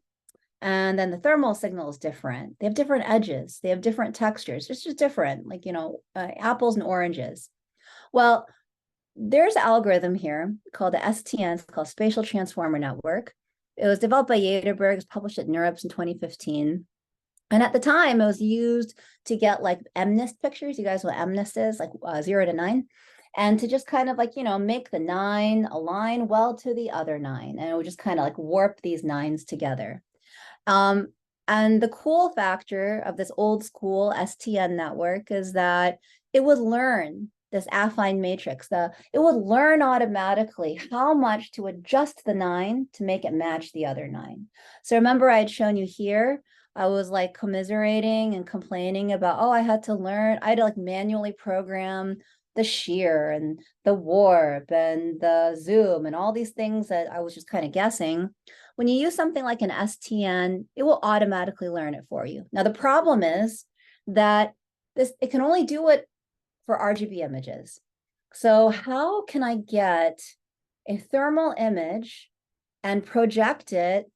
and then the thermal signal is different. They have different edges. They have different textures. It's just different, like, you know, apples and oranges. Well, there's an algorithm here called the STN, it's called Spatial Transformer Network. It was developed by Yaderberg, it was published at NeurIPS in 2015. And at the time, it was used to get like MNIST pictures. You guys know what MNIST is, like 0 to 9. And to just kind of like, you know, make the 9 align well to the other 9. And it would just kind of like warp these 9s together. And the cool factor of this old school STN network is that it would learn this affine matrix. It would learn automatically how much to adjust the 9 to make it match the other 9. So remember I had shown you here, I was like commiserating and complaining about, oh, I had to like manually program the shear and the warp and the zoom and all these things that I was just kind of guessing. When you use something like an STN, it will automatically learn it for you. Now, the problem is that it can only do it for RGB images. So how can I get a thermal image and project it,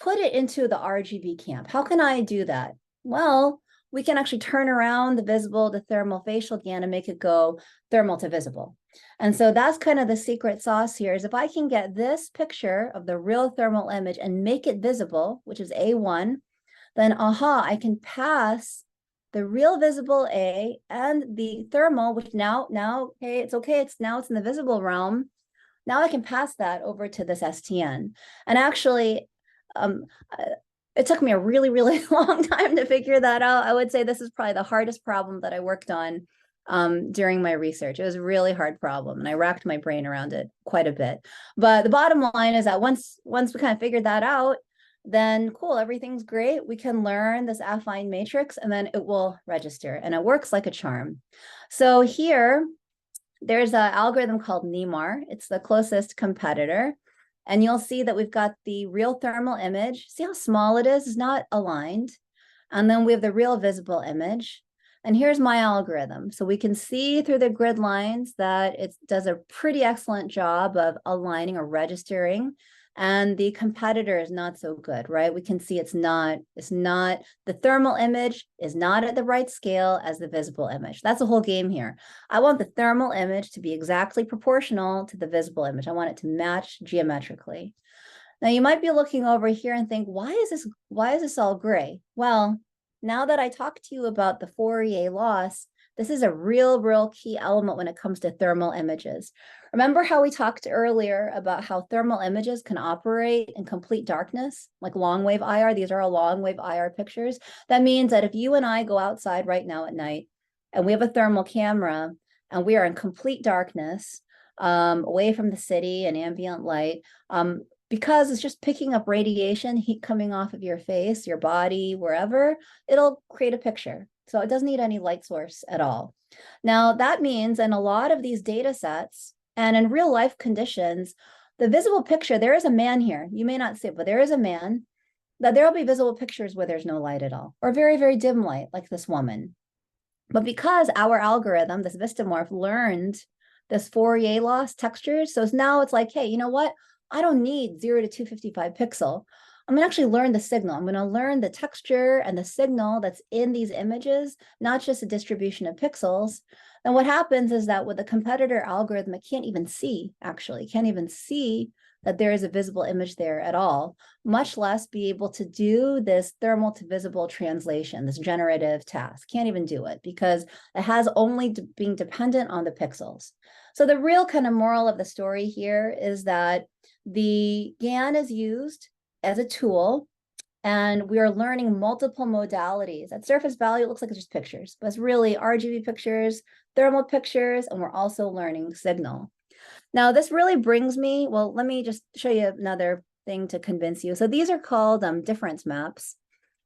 put it into the RGB camp? How can I do that? Well, we can actually turn around the visible to thermal facial GAN and make it go thermal to visible. And so that's kind of the secret sauce here, is if I can get this picture of the real thermal image and make it visible, which is A1, then I can pass the real visible A and the thermal, which now, okay, it's in the visible realm. Now I can pass that over to this STN. And actually, it took me a really, really long time to figure that out. I would say this is probably the hardest problem that I worked on during my research. It was a really hard problem, and I racked my brain around it quite a bit. But the bottom line is that once we kind of figured that out, then cool, everything's great. We can learn this affine matrix, and then it will register, and it works like a charm. So here, there's an algorithm called NEMAR. It's the closest competitor. And you'll see that we've got the real thermal image. See how small it is? It's not aligned. And then we have the real visible image. And here's my algorithm. So we can see through the grid lines that it does a pretty excellent job of aligning or registering. And the competitor is not so good, right? We can see it's not, the thermal image is not at the right scale as the visible image. That's the whole game here. I want the thermal image to be exactly proportional to the visible image. I want it to match geometrically. Now you might be looking over here and think, why is this all gray? Well, now that I talked to you about the Fourier loss, this is a real key element when it comes to thermal images. Remember how we talked earlier about how thermal images can operate in complete darkness, like long wave IR? These are all long wave IR pictures. That means that if you and I go outside right now at night and we have a thermal camera and we are in complete darkness, away from the city and ambient light, because it's just picking up radiation, heat coming off of your face, your body, wherever, it'll create a picture. So it doesn't need any light source at all. Now, that means in a lot of these data sets and in real life conditions, the visible picture, there is a man here. You may not see it, but there is a man. That there will be visible pictures where there's no light at all, or very dim light, like this woman. But because our algorithm, this Vistamorph, learned this Fourier loss textures, so now it's like, hey, you know what? I don't need 0 to 255 pixel. I'm gonna actually learn the signal. I'm gonna learn the texture and the signal that's in these images, not just a distribution of pixels. Then what happens is that with the competitor algorithm, it can't even see that there is a visible image there at all, much less be able to do this thermal to visible translation, this generative task. Can't even do it because it has only being dependent on the pixels. So the real kind of moral of the story here is that the GAN is used as a tool, and we are learning multiple modalities. At surface value, it looks like it's just pictures, but it's really RGB pictures, thermal pictures, and we're also learning signal. Now, this really brings me, well, let me just show you another thing to convince you. So these are called difference maps,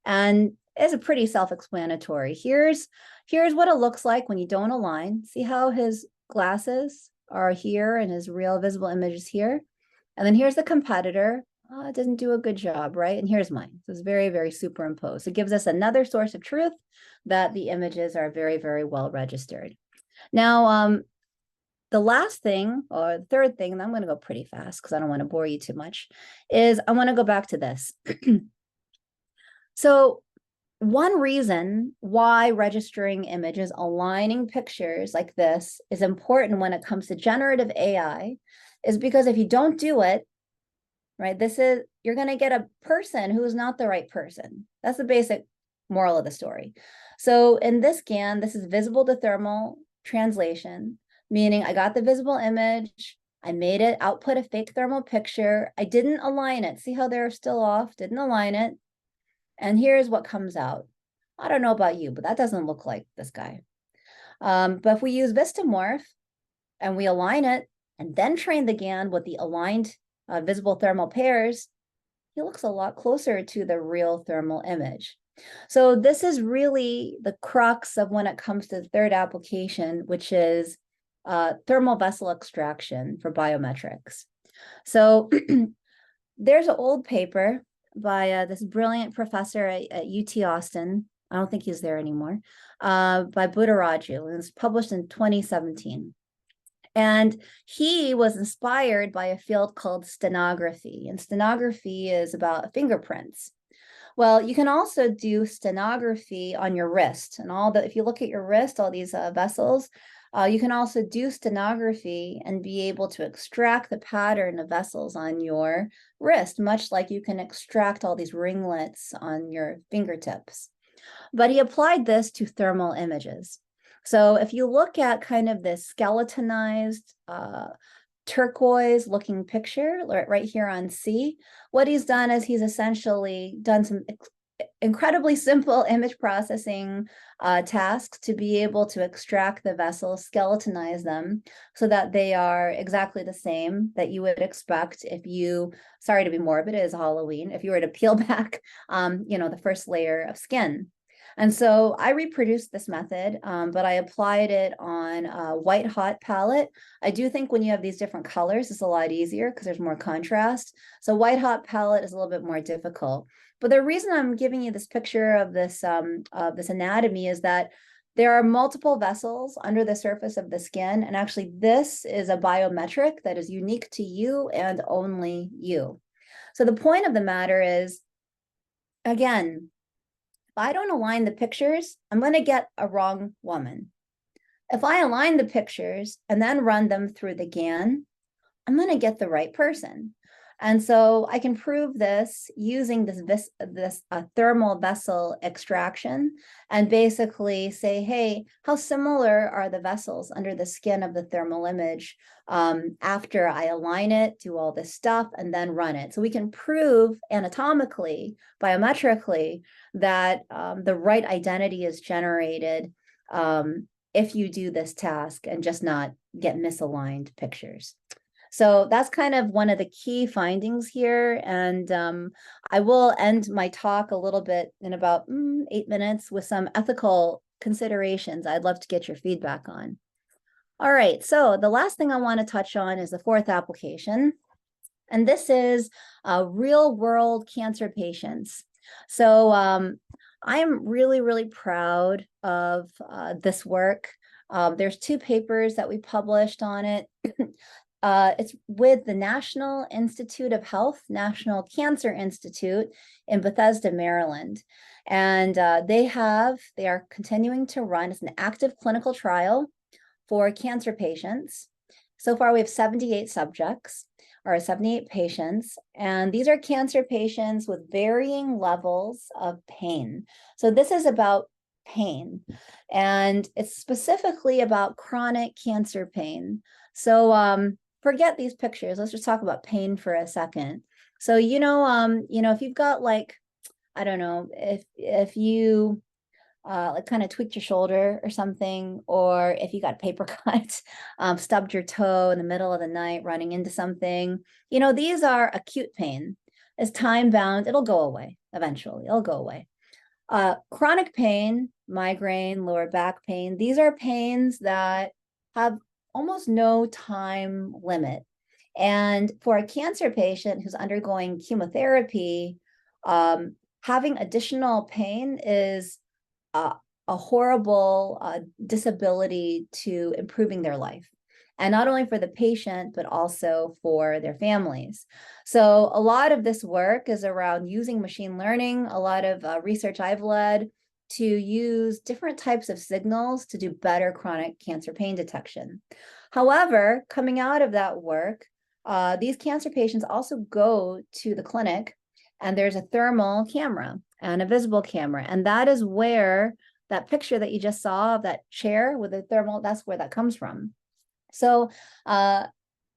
and it's a pretty self-explanatory. Here's what it looks like when you don't align. See how his glasses are here and his real visible image is here? And then here's the competitor. Oh, it doesn't do a good job, right? And here's mine. So it's very superimposed. It gives us another source of truth that the images are very well registered. Now, the last thing, or the third thing, and I'm going to go pretty fast because I don't want to bore you too much, is I want to go back to this. So one reason why registering images, aligning pictures like this is important when it comes to generative AI is because if you don't do it, right, you're going to get a person who is not the right person. That's the basic moral of the story. So in this GAN, this is visible to thermal translation, meaning I got the visible image, I made it output a fake thermal picture, I didn't align it. See how they're still off? Didn't align it. And here's what comes out. I don't know about you, but that doesn't look like this guy. But if we use Vistamorph and we align it and then train the GAN with the aligned visible thermal pairs, he looks a lot closer to the real thermal image. So this is really the crux of when it comes to the third application, which is thermal vessel extraction for biometrics. So there's an old paper by this brilliant professor at UT Austin. I don't think he's there anymore, by Buddharaju, and it was published in 2017. And he was inspired by a field called stenography, and stenography is about fingerprints. Well, you can also do stenography on your wrist, and if you look at your wrist, all these vessels, you can also do stenography and be able to extract the pattern of vessels on your wrist, much like you can extract all these ringlets on your fingertips. But he applied this to thermal images. So if you look at kind of this skeletonized turquoise looking picture right here on C, what he's done is he's essentially done some incredibly simple image processing tasks to be able to extract the vessels, skeletonize them so that they are exactly the same that you would expect if you, sorry to be morbid, it is Halloween, if you were to peel back, the first layer of skin. And so I reproduced this method, but I applied it on a white hot palette. I do think when you have these different colors, it's a lot easier because there's more contrast. So white hot palette is a little bit more difficult. But the reason I'm giving you this picture of this anatomy is that there are multiple vessels under the surface of the skin. And actually, this is a biometric that is unique to you and only you. So the point of the matter is, again, if I don't align the pictures, I'm going to get a wrong woman. If I align the pictures and then run them through the GAN, I'm going to get the right person. And so I can prove this using this thermal vessel extraction and basically say, hey, how similar are the vessels under the skin of the thermal image after I align it, do all this stuff, and then run it. So we can prove anatomically, biometrically, that the right identity is generated if you do this task and just not get misaligned pictures. So that's kind of one of the key findings here. And I will end my talk a little bit in about 8 minutes with some ethical considerations I'd love to get your feedback on. All right, so the last thing I want to touch on is the fourth application. And this is real world cancer patients. So I'm really, really proud of this work. There's 2 papers that we published on it. It's with the National Institute of Health, National Cancer Institute in Bethesda, Maryland. And they are continuing to run, it's an active clinical trial for cancer patients. So far, we have 78 subjects, or 78 patients, and these are cancer patients with varying levels of pain. So this is about pain, and it's specifically about chronic cancer pain. So forget these pictures. Let's just talk about pain for a second. So, if you've got like, I don't know, if you like kind of tweaked your shoulder or something, or if you got a paper cut, stubbed your toe in the middle of the night running into something, these are acute pain. It's time bound. It'll go away eventually. It'll go away. Chronic pain, migraine, lower back pain, these are pains that have almost no time limit. And for a cancer patient who's undergoing chemotherapy, having additional pain is a horrible disability to improving their life. And not only for the patient, but also for their families. So a lot of this work is around using machine learning, a lot of research I've led to use different types of signals to do better chronic cancer pain detection. However, coming out of that work, these cancer patients also go to the clinic, and there's a thermal camera and a visible camera. And that is where that picture that you just saw of that chair with the thermal, that's where that comes from. So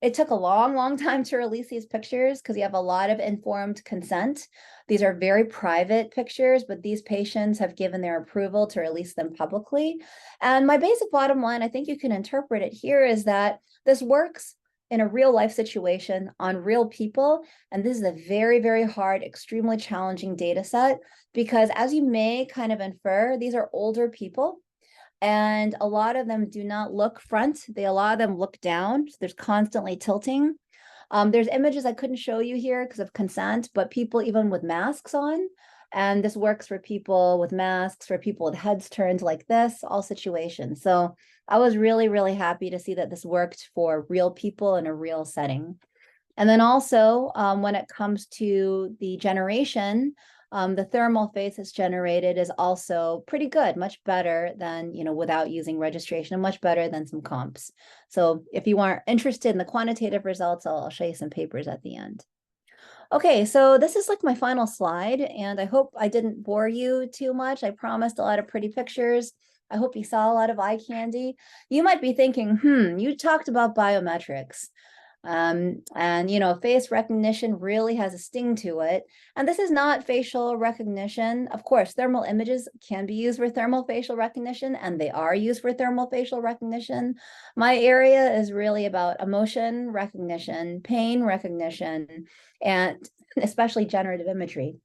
it took a long, long time to release these pictures because you have a lot of informed consent. These are very private pictures, but these patients have given their approval to release them publicly. And my basic bottom line, I think you can interpret it here, is that this works in a real life situation on real people. And this is a very, very hard, extremely challenging data set, because as you may kind of infer, these are older people. And a lot of them do not look front. A lot of them look down. So there's constantly tilting. There's images I couldn't show you here because of consent, but people even with masks on. And this works for people with masks, for people with heads turned like this, all situations. So I was really, really happy to see that this worked for real people in a real setting. And then also when it comes to the generation, the thermal phase that's generated is also pretty good, much better than, without using registration, and much better than some comps. So if you are interested in the quantitative results, I'll show you some papers at the end. Okay, so this is like my final slide, and I hope I didn't bore you too much. I promised a lot of pretty pictures. I hope you saw a lot of eye candy. You might be thinking, you talked about biometrics. And, face recognition really has a sting to it. And this is not facial recognition. Of course, thermal images can be used for thermal facial recognition, and they are used for thermal facial recognition. My area is really about emotion recognition, pain recognition, and especially generative imagery.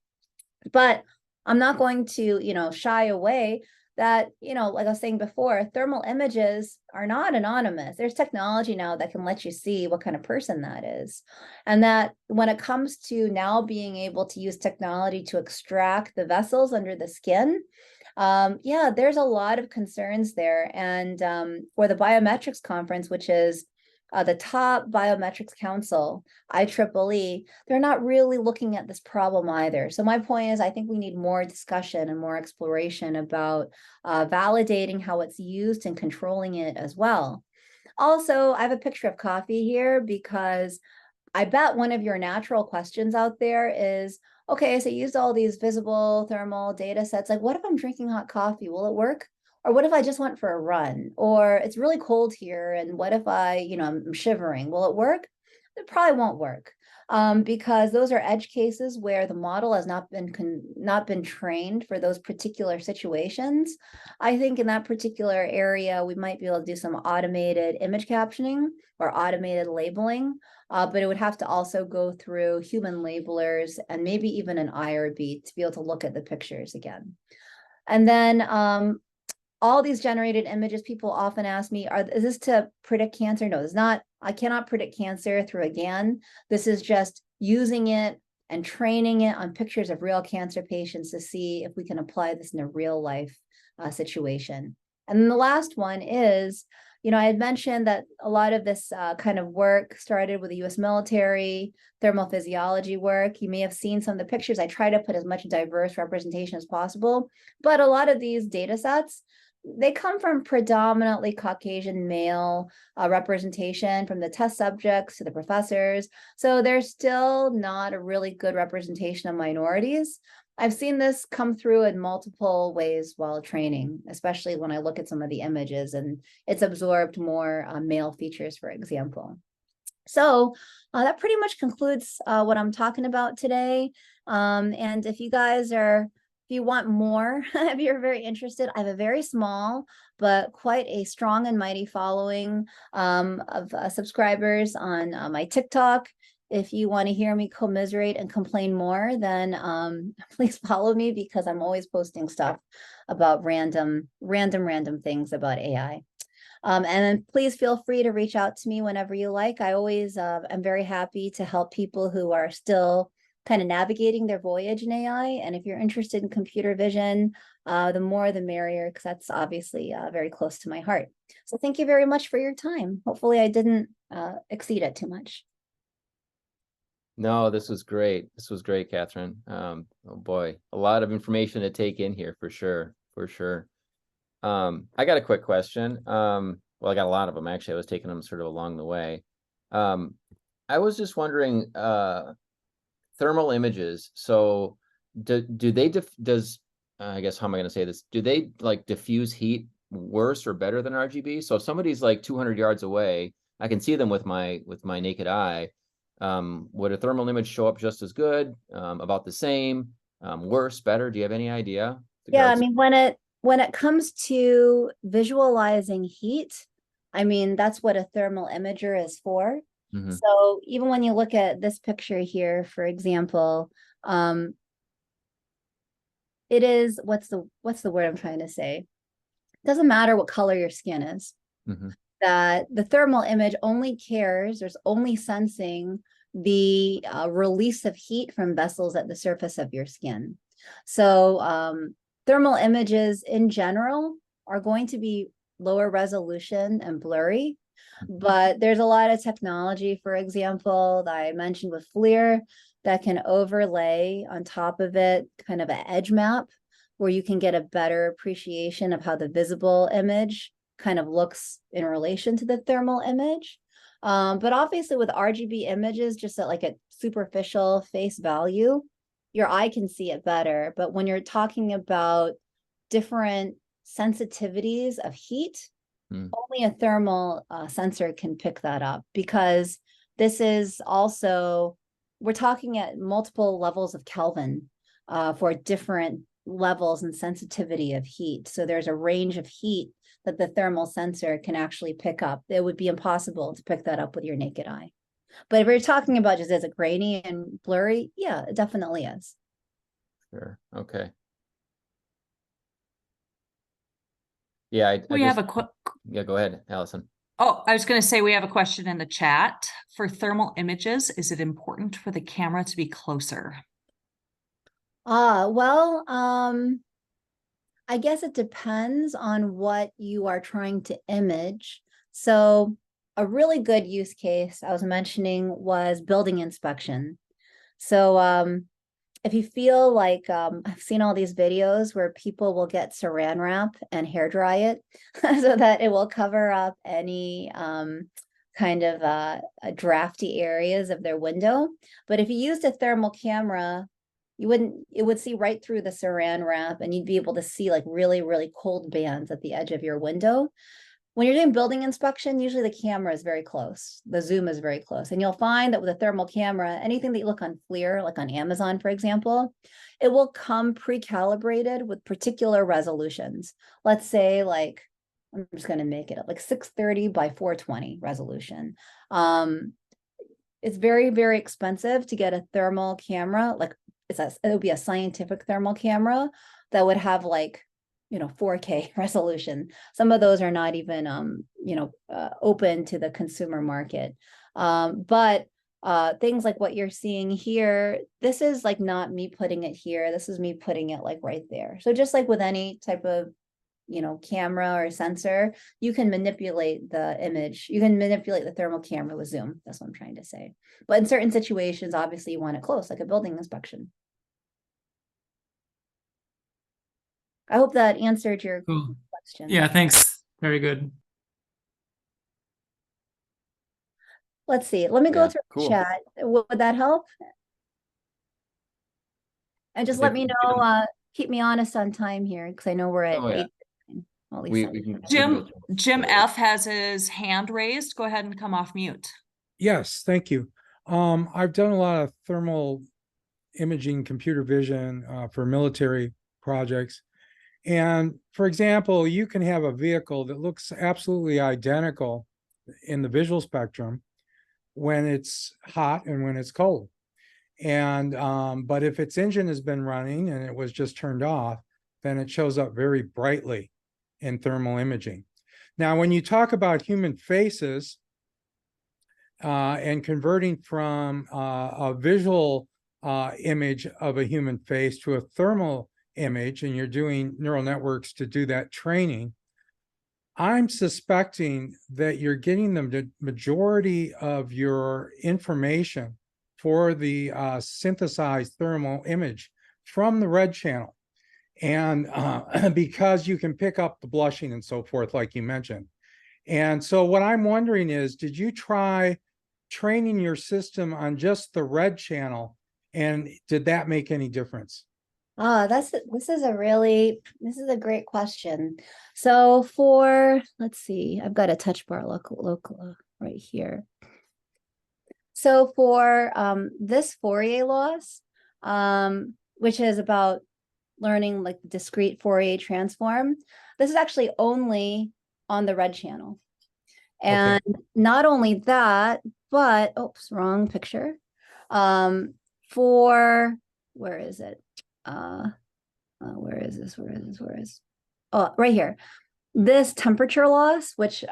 But I'm not going to, shy away that, like I was saying before, thermal images are not anonymous. There's technology now that can let you see what kind of person that is. And that when it comes to now being able to use technology to extract the vessels under the skin, yeah, there's a lot of concerns there. And for the biometrics conference, which is the top biometrics council, IEEE, they're not really looking at this problem either. So my point is, I think we need more discussion and more exploration about validating how it's used and controlling it as well. Also, I have a picture of coffee here because I bet one of your natural questions out there is, okay, so you used all these visible thermal data sets. Like, what if I'm drinking hot coffee? Will it work? Or what if I just went for a run? Or it's really cold here, and what if I'm shivering? Will it work? It probably won't work, because those are edge cases where the model has not been trained for those particular situations. I think in that particular area, we might be able to do some automated image captioning or automated labeling, but it would have to also go through human labelers and maybe even an IRB to be able to look at the pictures again. And then all these generated images, people often ask me, is this to predict cancer? No, it's not. I cannot predict cancer through a GAN. This is just using it and training it on pictures of real cancer patients to see if we can apply this in a real life situation. And then the last one is, I had mentioned that a lot of this kind of work started with the US military, thermal physiology work. You may have seen some of the pictures. I try to put as much diverse representation as possible, but a lot of these data sets, they come from predominantly Caucasian male representation, from the test subjects to the professors. So there's still not a really good representation of minorities. I've seen this come through in multiple ways while training, especially when I look at some of the images and it's absorbed more male features, for example. So that pretty much concludes what I'm talking about today. And if you guys if you want more, if you're very interested, I have a very small but quite a strong and mighty following of subscribers on my TikTok. If you want to hear me commiserate and complain more, then please follow me, because I'm always posting stuff about random things about AI. And then please feel free to reach out to me whenever you like. I always am very happy to help people who are still kind of navigating their voyage in AI. And if you're interested in computer vision, the more the merrier, because that's obviously very close to my heart. So thank you very much for your time. Hopefully I didn't exceed it too much. No, this was great. This was great, Catherine. Oh boy, a lot of information to take in here for sure, for sure. I got a quick question. Well, I got a lot of them actually. I was taking them sort of along the way. I was just wondering, thermal images. So do they does I guess, how am I going to say this? Do they like diffuse heat worse or better than RGB? So if somebody's like 200 yards away, I can see them with my naked eye. Would a thermal image show up just as good, about the same, worse, better? Do you have any idea? Yeah, I mean, when it comes to visualizing heat, I mean, that's what a thermal imager is for. Mm-hmm. So even when you look at this picture here, for example, it is, what's the word I'm trying to say? It doesn't matter what color your skin is. Mm-hmm. That the thermal image only cares, there's only sensing the release of heat from vessels at the surface of your skin. So thermal images in general are going to be lower resolution and blurry, but there's a lot of technology, for example, that I mentioned with FLIR, that can overlay on top of it kind of an edge map where you can get a better appreciation of how the visible image kind of looks in relation to the thermal image. But obviously with RGB images, just at like a superficial face value, your eye can see it better. But when you're talking about different sensitivities of heat, only a thermal sensor can pick that up, because this is also, we're talking at multiple levels of Kelvin for different levels and sensitivity of heat. So there's a range of heat that the thermal sensor can actually pick up. It would be impossible to pick that up with your naked eye. But if you're talking about just as a grainy and blurry, yeah, it definitely is. Sure. Okay. Yeah, I We just, have a yeah, go ahead, Allison. Oh, I was going to say we have a question in the chat. For thermal images, is it important for the camera to be closer? Well, I guess it depends on what you are trying to image. So a really good use case I was mentioning was building inspection. So if you feel like I've seen all these videos where people will get saran wrap and hair dry it so that it will cover up any kind of drafty areas of their window. But if you used a thermal camera, it would see right through the saran wrap and you'd be able to see like really, really cold bands at the edge of your window. When you're doing building inspection, usually the camera is very close. The zoom is very close. And you'll find that with a thermal camera, anything that you look on FLIR, like on Amazon, for example, it will come pre-calibrated with particular resolutions. Let's say like, I'm just going to make it up like 630 by 420 resolution. It's very, very expensive to get a thermal camera. Like it would be a scientific thermal camera that would have like 4K resolution. Some of those are not even open to the consumer market. But things like what you're seeing here, this is like not me putting it here. This is me putting it like right there. So just like with any type of camera or sensor, you can manipulate the image. You can manipulate the thermal camera with zoom. That's what I'm trying to say. But in certain situations, obviously you want it close, like a building inspection. I hope that answered your Cool. question. Yeah, thanks. Very good. Let's see. Let me go Yeah, through the cool. chat. Would that help? And just let me know, keep me honest on time here, because I know we're at Oh, yeah. 8. Well, at least We can go Jim through it. F has his hand raised. Go ahead and come off mute. Yes, thank you. I've done a lot of thermal imaging, computer vision for military projects. And for example, you can have a vehicle that looks absolutely identical in the visual spectrum when it's hot and when it's cold. And but if its engine has been running and it was just turned off, then it shows up very brightly in thermal imaging. Now, when you talk about human faces and converting from a visual image of a human face to a thermal image, and you're doing neural networks to do that training, I'm suspecting that you're getting the majority of your information for the synthesized thermal image from the red channel. And because you can pick up the blushing and so forth, like you mentioned. And so what I'm wondering is, did you try training your system on just the red channel? And did that make any difference? This is a great question. So let's see, I've got a touch bar local right here. So for this Fourier loss, which is about learning like the discrete Fourier transform, this is actually only on the red channel. And not only that, but oops, wrong picture. Where is it? Where is this? Oh, right here. This temperature loss, which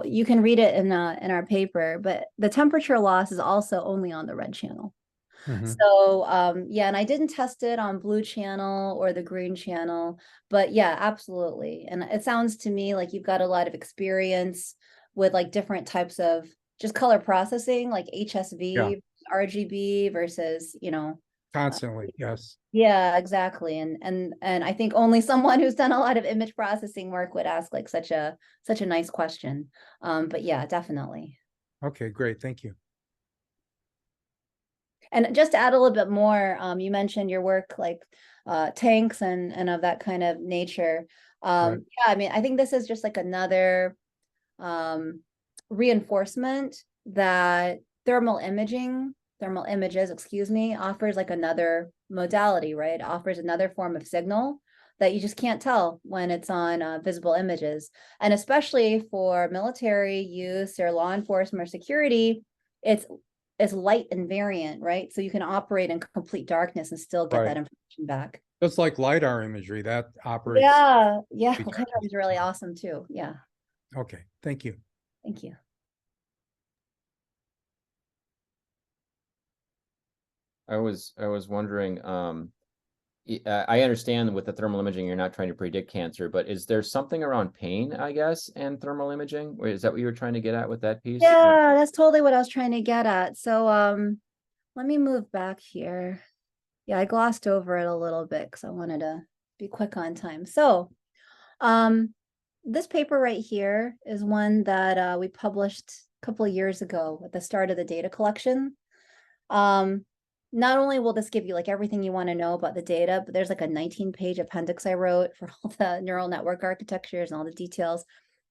you can read it in our paper, but the temperature loss is also only on the red channel. So yeah, and I didn't test it on blue channel or the green channel, but yeah, absolutely. And it sounds to me like you've got a lot of experience with like different types of just color processing, like HSV, RGB versus, Constantly, yes. Yeah, exactly. And I think only someone who's done a lot of image processing work would ask like such a nice question. But yeah, definitely. Okay, great. Thank you. And just to add a little bit more, you mentioned your work like tanks and of that kind of nature. Right. Yeah, I mean, I think this is just like another reinforcement that thermal images, excuse me, offers like another modality, right? It offers another form of signal that you just can't tell when it's on visible images. And especially for military use or law enforcement or security, it's light invariant, right? So you can operate in complete darkness and still get Right. that information back. Just like LiDAR imagery that operates. Yeah, Complete LiDAR is really awesome too. Yeah, Okay, thank you. thank you. I was wondering, I understand with the thermal imaging, you're not trying to predict cancer, but is there something around pain, I guess, and thermal imaging? Or is that what you were trying to get at with that piece? Yeah, that's totally what I was trying to get at. So let me move back here. Yeah, I glossed over it a little bit because I wanted to be quick on time. So this paper right here is one that we published a couple of years ago at the start of the data collection. Not only will this give you like everything you want to know about the data, but there's like a 19-page appendix I wrote for all the neural network architectures and all the details.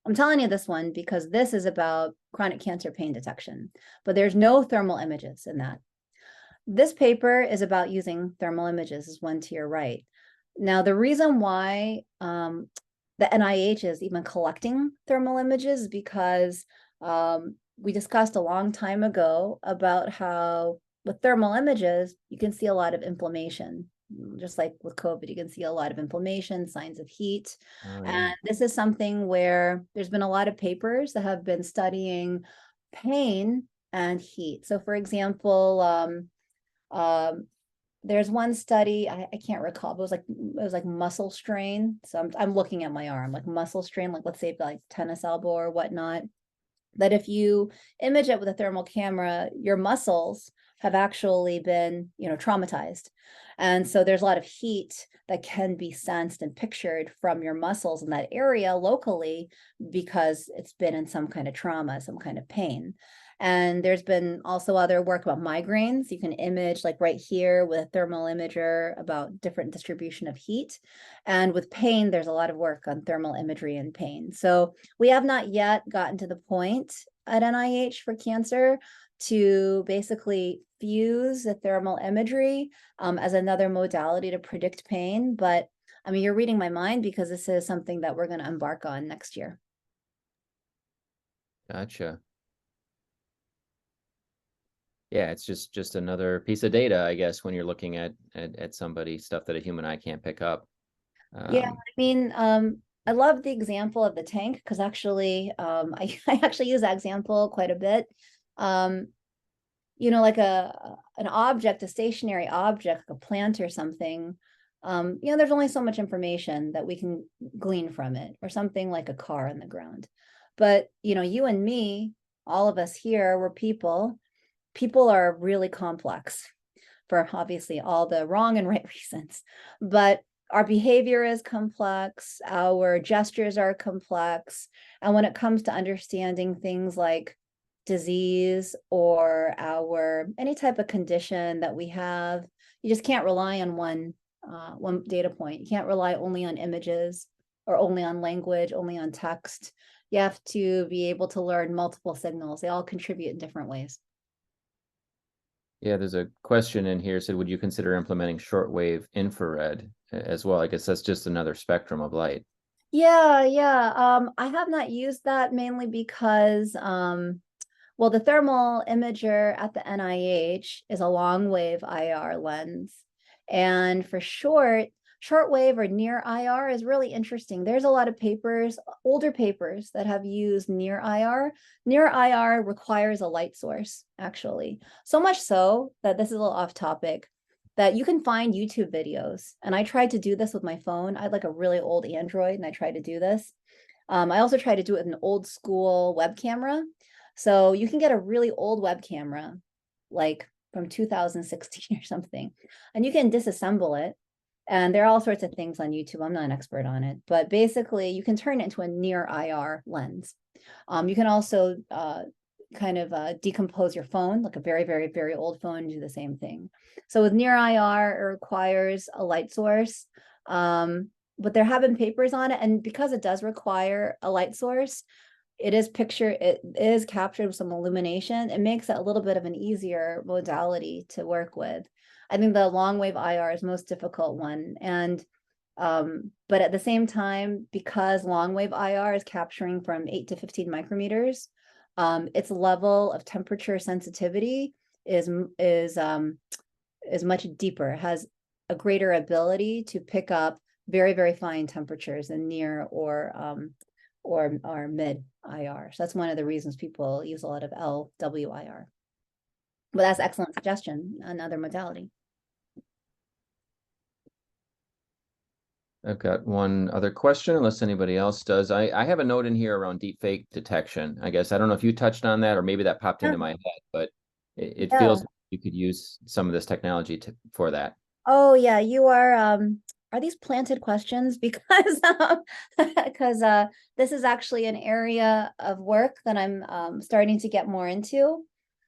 I'm telling you this one because this is about chronic cancer pain detection, but there's no thermal images in that. This paper is about using thermal images, is one to your right. Now, the reason why the NIH is even collecting thermal images is because we discussed a long time ago about how with thermal images, you can see a lot of inflammation. Just like with COVID, you can see a lot of inflammation, signs of heat. Oh, yeah. And this is something where there's been a lot of papers that have been studying pain and heat. So for example, there's one study, I can't recall, but it was like muscle strain. So I'm looking at my arm, like muscle strain, like let's say like tennis elbow or whatnot, that if you image it with a thermal camera, your muscles have actually been, traumatized. And so there's a lot of heat that can be sensed and pictured from your muscles in that area locally because it's been in some kind of trauma, some kind of pain. And there's been also other work about migraines. You can image like right here with a thermal imager about different distribution of heat. And with pain, there's a lot of work on thermal imagery and pain. So we have not yet gotten to the point at NIH for cancer to basically fuse the thermal imagery as another modality to predict pain. But I mean, you're reading my mind because this is something that we're going to embark on next year. Gotcha. Yeah, it's just another piece of data, I guess, when you're looking at somebody, stuff that a human eye can't pick up. Yeah, I mean, I love the example of the tank because actually, I actually use that example quite a bit. Like an object, a stationary object, like a plant or something, there's only so much information that we can glean from it, or something like a car in the ground. But, you and me, all of us here, we're people. People are really complex for obviously all the wrong and right reasons. But our behavior is complex, our gestures are complex. And when it comes to understanding things like disease or any type of condition that we have, you just can't rely on one data point. You can't rely only on images or only on language, only on text. You have to be able to learn multiple signals. They all contribute in different ways. Yeah, there's a question in here said, would you consider implementing shortwave infrared as well? I guess that's just another spectrum of light. Yeah. I have not used that mainly because well, the thermal imager at the NIH is a long wave IR lens. And for shortwave or near IR is really interesting. There's a lot of papers, older papers that have used near IR. Near IR requires a light source, actually. So much so that this is a little off topic, that you can find YouTube videos. And I tried to do this with my phone. I had like a really old Android and I tried to do this. I also tried to do it with an old school web camera. So you can get a really old web camera, like from 2016 or something, and you can disassemble it. And there are all sorts of things on YouTube. I'm not an expert on it, but basically you can turn it into a near IR lens. You can also decompose your phone, like a very, very, very old phone, and do the same thing. So with near IR, it requires a light source. But there have been papers on it. And because it does require a light source, it is captured with some illumination. It makes it a little bit of an easier modality to work with. I think the long wave IR is most difficult one. And but at the same time, because long wave IR is capturing from 8 to 15 micrometers, its level of temperature sensitivity is much deeper, has a greater ability to pick up very, very fine temperatures in near or mid IR. So that's one of the reasons people use a lot of LWIR. But that's excellent suggestion, another modality. I've got one other question, unless anybody else does. I have a note in here around deepfake detection. I guess I don't know if you touched on that, or maybe that popped into my head, but it feels like you could use some of this technology for that. Oh yeah, you are these planted questions? Because this is actually an area of work that I'm starting to get more into.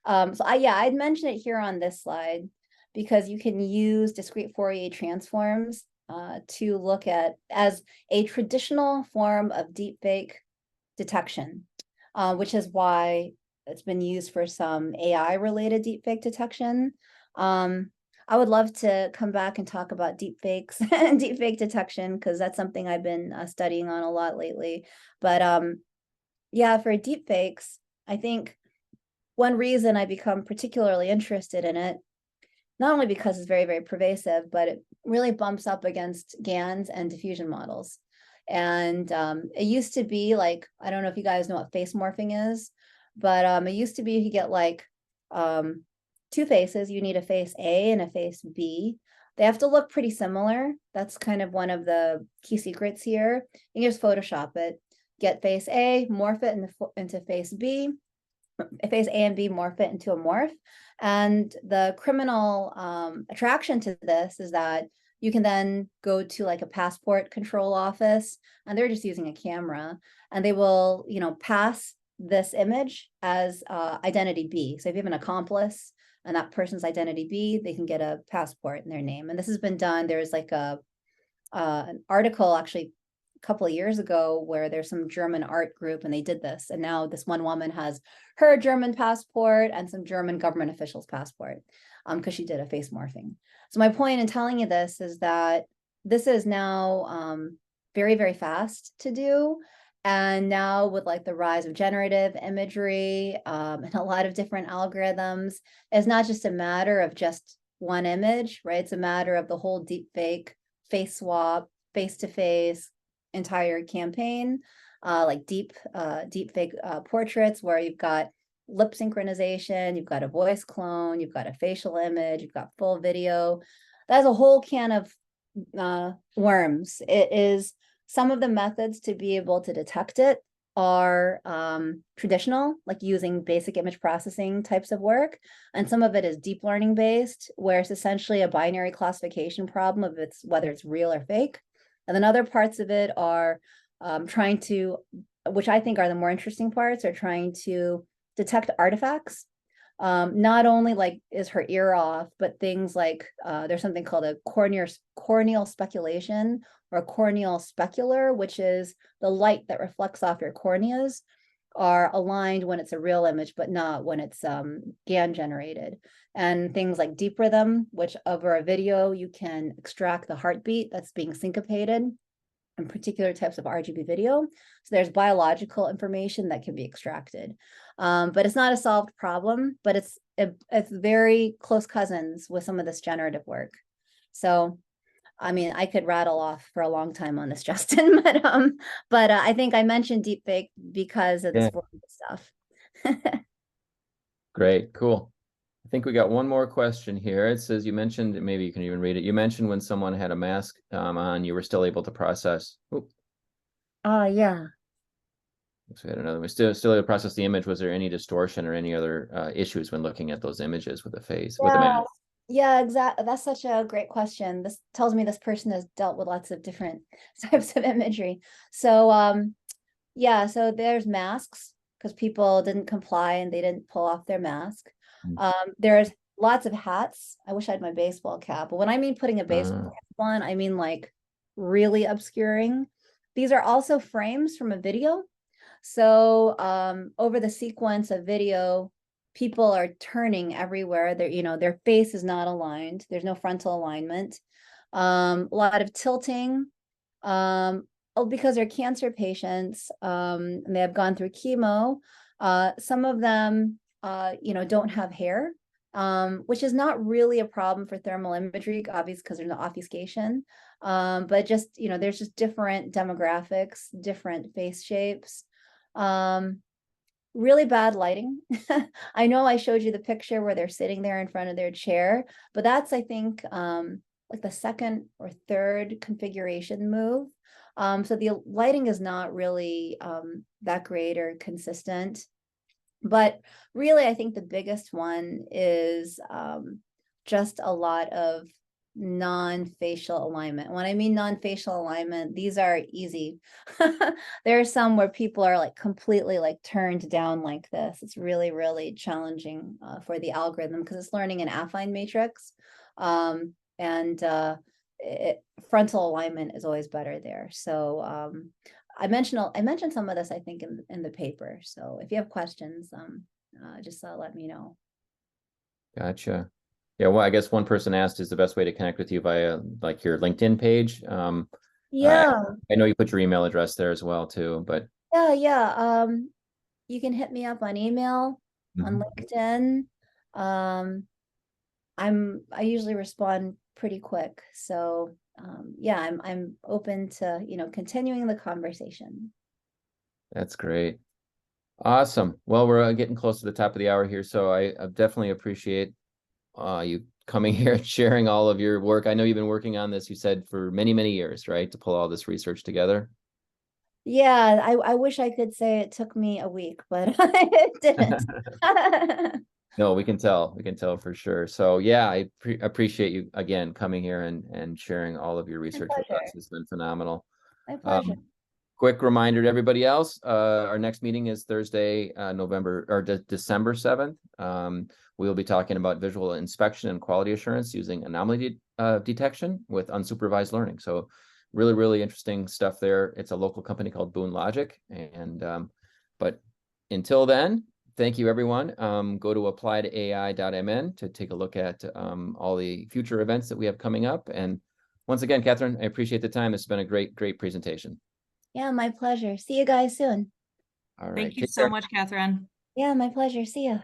So I'd mention it here on this slide because you can use discrete Fourier transforms to look at as a traditional form of deepfake detection, which is why it's been used for some AI related deepfake detection. I would love to come back and talk about deepfakes and deepfake detection because that's something I've been studying on a lot lately. But yeah, for deepfakes, I think one reason I become particularly interested in it, not only because it's very, very pervasive, but it really bumps up against GANs and diffusion models. And it used to be like, I don't know if you guys know what face morphing is, but it used to be you get like two faces. You need a face A and a face B. They have to look pretty similar. That's kind of one of the key secrets here. You can just Photoshop it, get face A, morph it into face B, face A and B, morph it into a morph. And the criminal attraction to this is that you can then go to like a passport control office and they're just using a camera and they will, pass this image as identity B. So if you have an accomplice and that person's identity B, they can get a passport in their name. And this has been done. There's like an article actually a couple of years ago where there's some German art group and they did this. And now this one woman has her German passport and some German government officials' passport because she did a face morphing. So my point in telling you this is that this is now very, very fast to do. And now with like the rise of generative imagery and a lot of different algorithms, it's not just a matter of just one image, right? It's a matter of the whole deep fake, face swap, face-to-face, entire campaign, like deep fake portraits where you've got lip synchronization, you've got a voice clone, you've got a facial image, you've got full video. That's a whole can of worms. It is some of the methods to be able to detect it are traditional, like using basic image processing types of work. And some of it is deep learning based, where it's essentially a binary classification problem of whether it's real or fake. And then other parts of it are trying to, which I think are the more interesting parts, are trying to detect artifacts. Not only like is her ear off, but things like there's something called a corneal speculation or a corneal specular, which is the light that reflects off your corneas are aligned when it's a real image, but not when it's GAN generated. And things like deep rhythm, which over a video, you can extract the heartbeat that's being syncopated in particular types of RGB video. So there's biological information that can be extracted. But it's not a solved problem, but it's very close cousins with some of this generative work. So, I mean, I could rattle off for a long time on this, Justin, but I think I mentioned deepfake because of this stuff. Great, cool. I think we got one more question here. It says you mentioned, maybe you can even read it. You mentioned when someone had a mask on, you were still able to process. Yeah. So we had another. We still able to process the image. Was there any distortion or any other issues when looking at those images with the face, with the mask? Yeah, exactly. That's such a great question. This tells me this person has dealt with lots of different types of imagery. So yeah, so there's masks because people didn't comply and they didn't pull off their mask. There's lots of hats. I wish I had my baseball cap, but when I mean putting a baseball cap on, I mean like really obscuring. These are also frames from a video. So over the sequence of video, people are turning everywhere. Their face is not aligned. There's no frontal alignment. A lot of tilting. Because they're cancer patients, and they have gone through chemo. Some of them, don't have hair, which is not really a problem for thermal imagery, obviously, because there's no obfuscation. But just, there's just different demographics, different face shapes. Really bad lighting. I know I showed you the picture where they're sitting there in front of their chair, but that's, I think, like the second or third configuration move. So the lighting is not really that great or consistent. But really, I think the biggest one is just a lot of non-facial alignment. When I mean non-facial alignment, these are easy. There are some where people are like completely like turned down like this. It's really, really challenging for the algorithm because it's learning an affine matrix. And frontal alignment is always better there. So I mentioned some of this, I think, in the paper. So if you have questions, just let me know. Gotcha. Yeah, well, I guess one person asked, is the best way to connect with you via like your LinkedIn page? Yeah, I know you put your email address there as well too, but yeah. You can hit me up on email, on LinkedIn. I usually respond pretty quick. So yeah, I'm open to, continuing the conversation. That's great. Awesome. Well, we're getting close to the top of the hour here, so I definitely appreciate you coming here and sharing all of your work. I know you've been working on this, you said, for many, many years, right? To pull all this research together. Yeah, I wish I could say it took me a week, but it didn't. No, we can tell for sure. So yeah, I appreciate you again coming here and sharing all of your research with us. It's been phenomenal. My pleasure. Quick reminder to everybody else, our next meeting is Thursday, December 7th. We'll be talking about visual inspection and quality assurance using anomaly detection with unsupervised learning. So really, really interesting stuff there. It's a local company called Boone Logic. And but until then, thank you, everyone. Go to appliedai.mn to take a look at all the future events that we have coming up. And once again, Catherine, I appreciate the time. It's been a great, great presentation. Yeah, my pleasure. See you guys soon. All right. Thank you Take so care. much, Catherine. Yeah, my pleasure. See ya.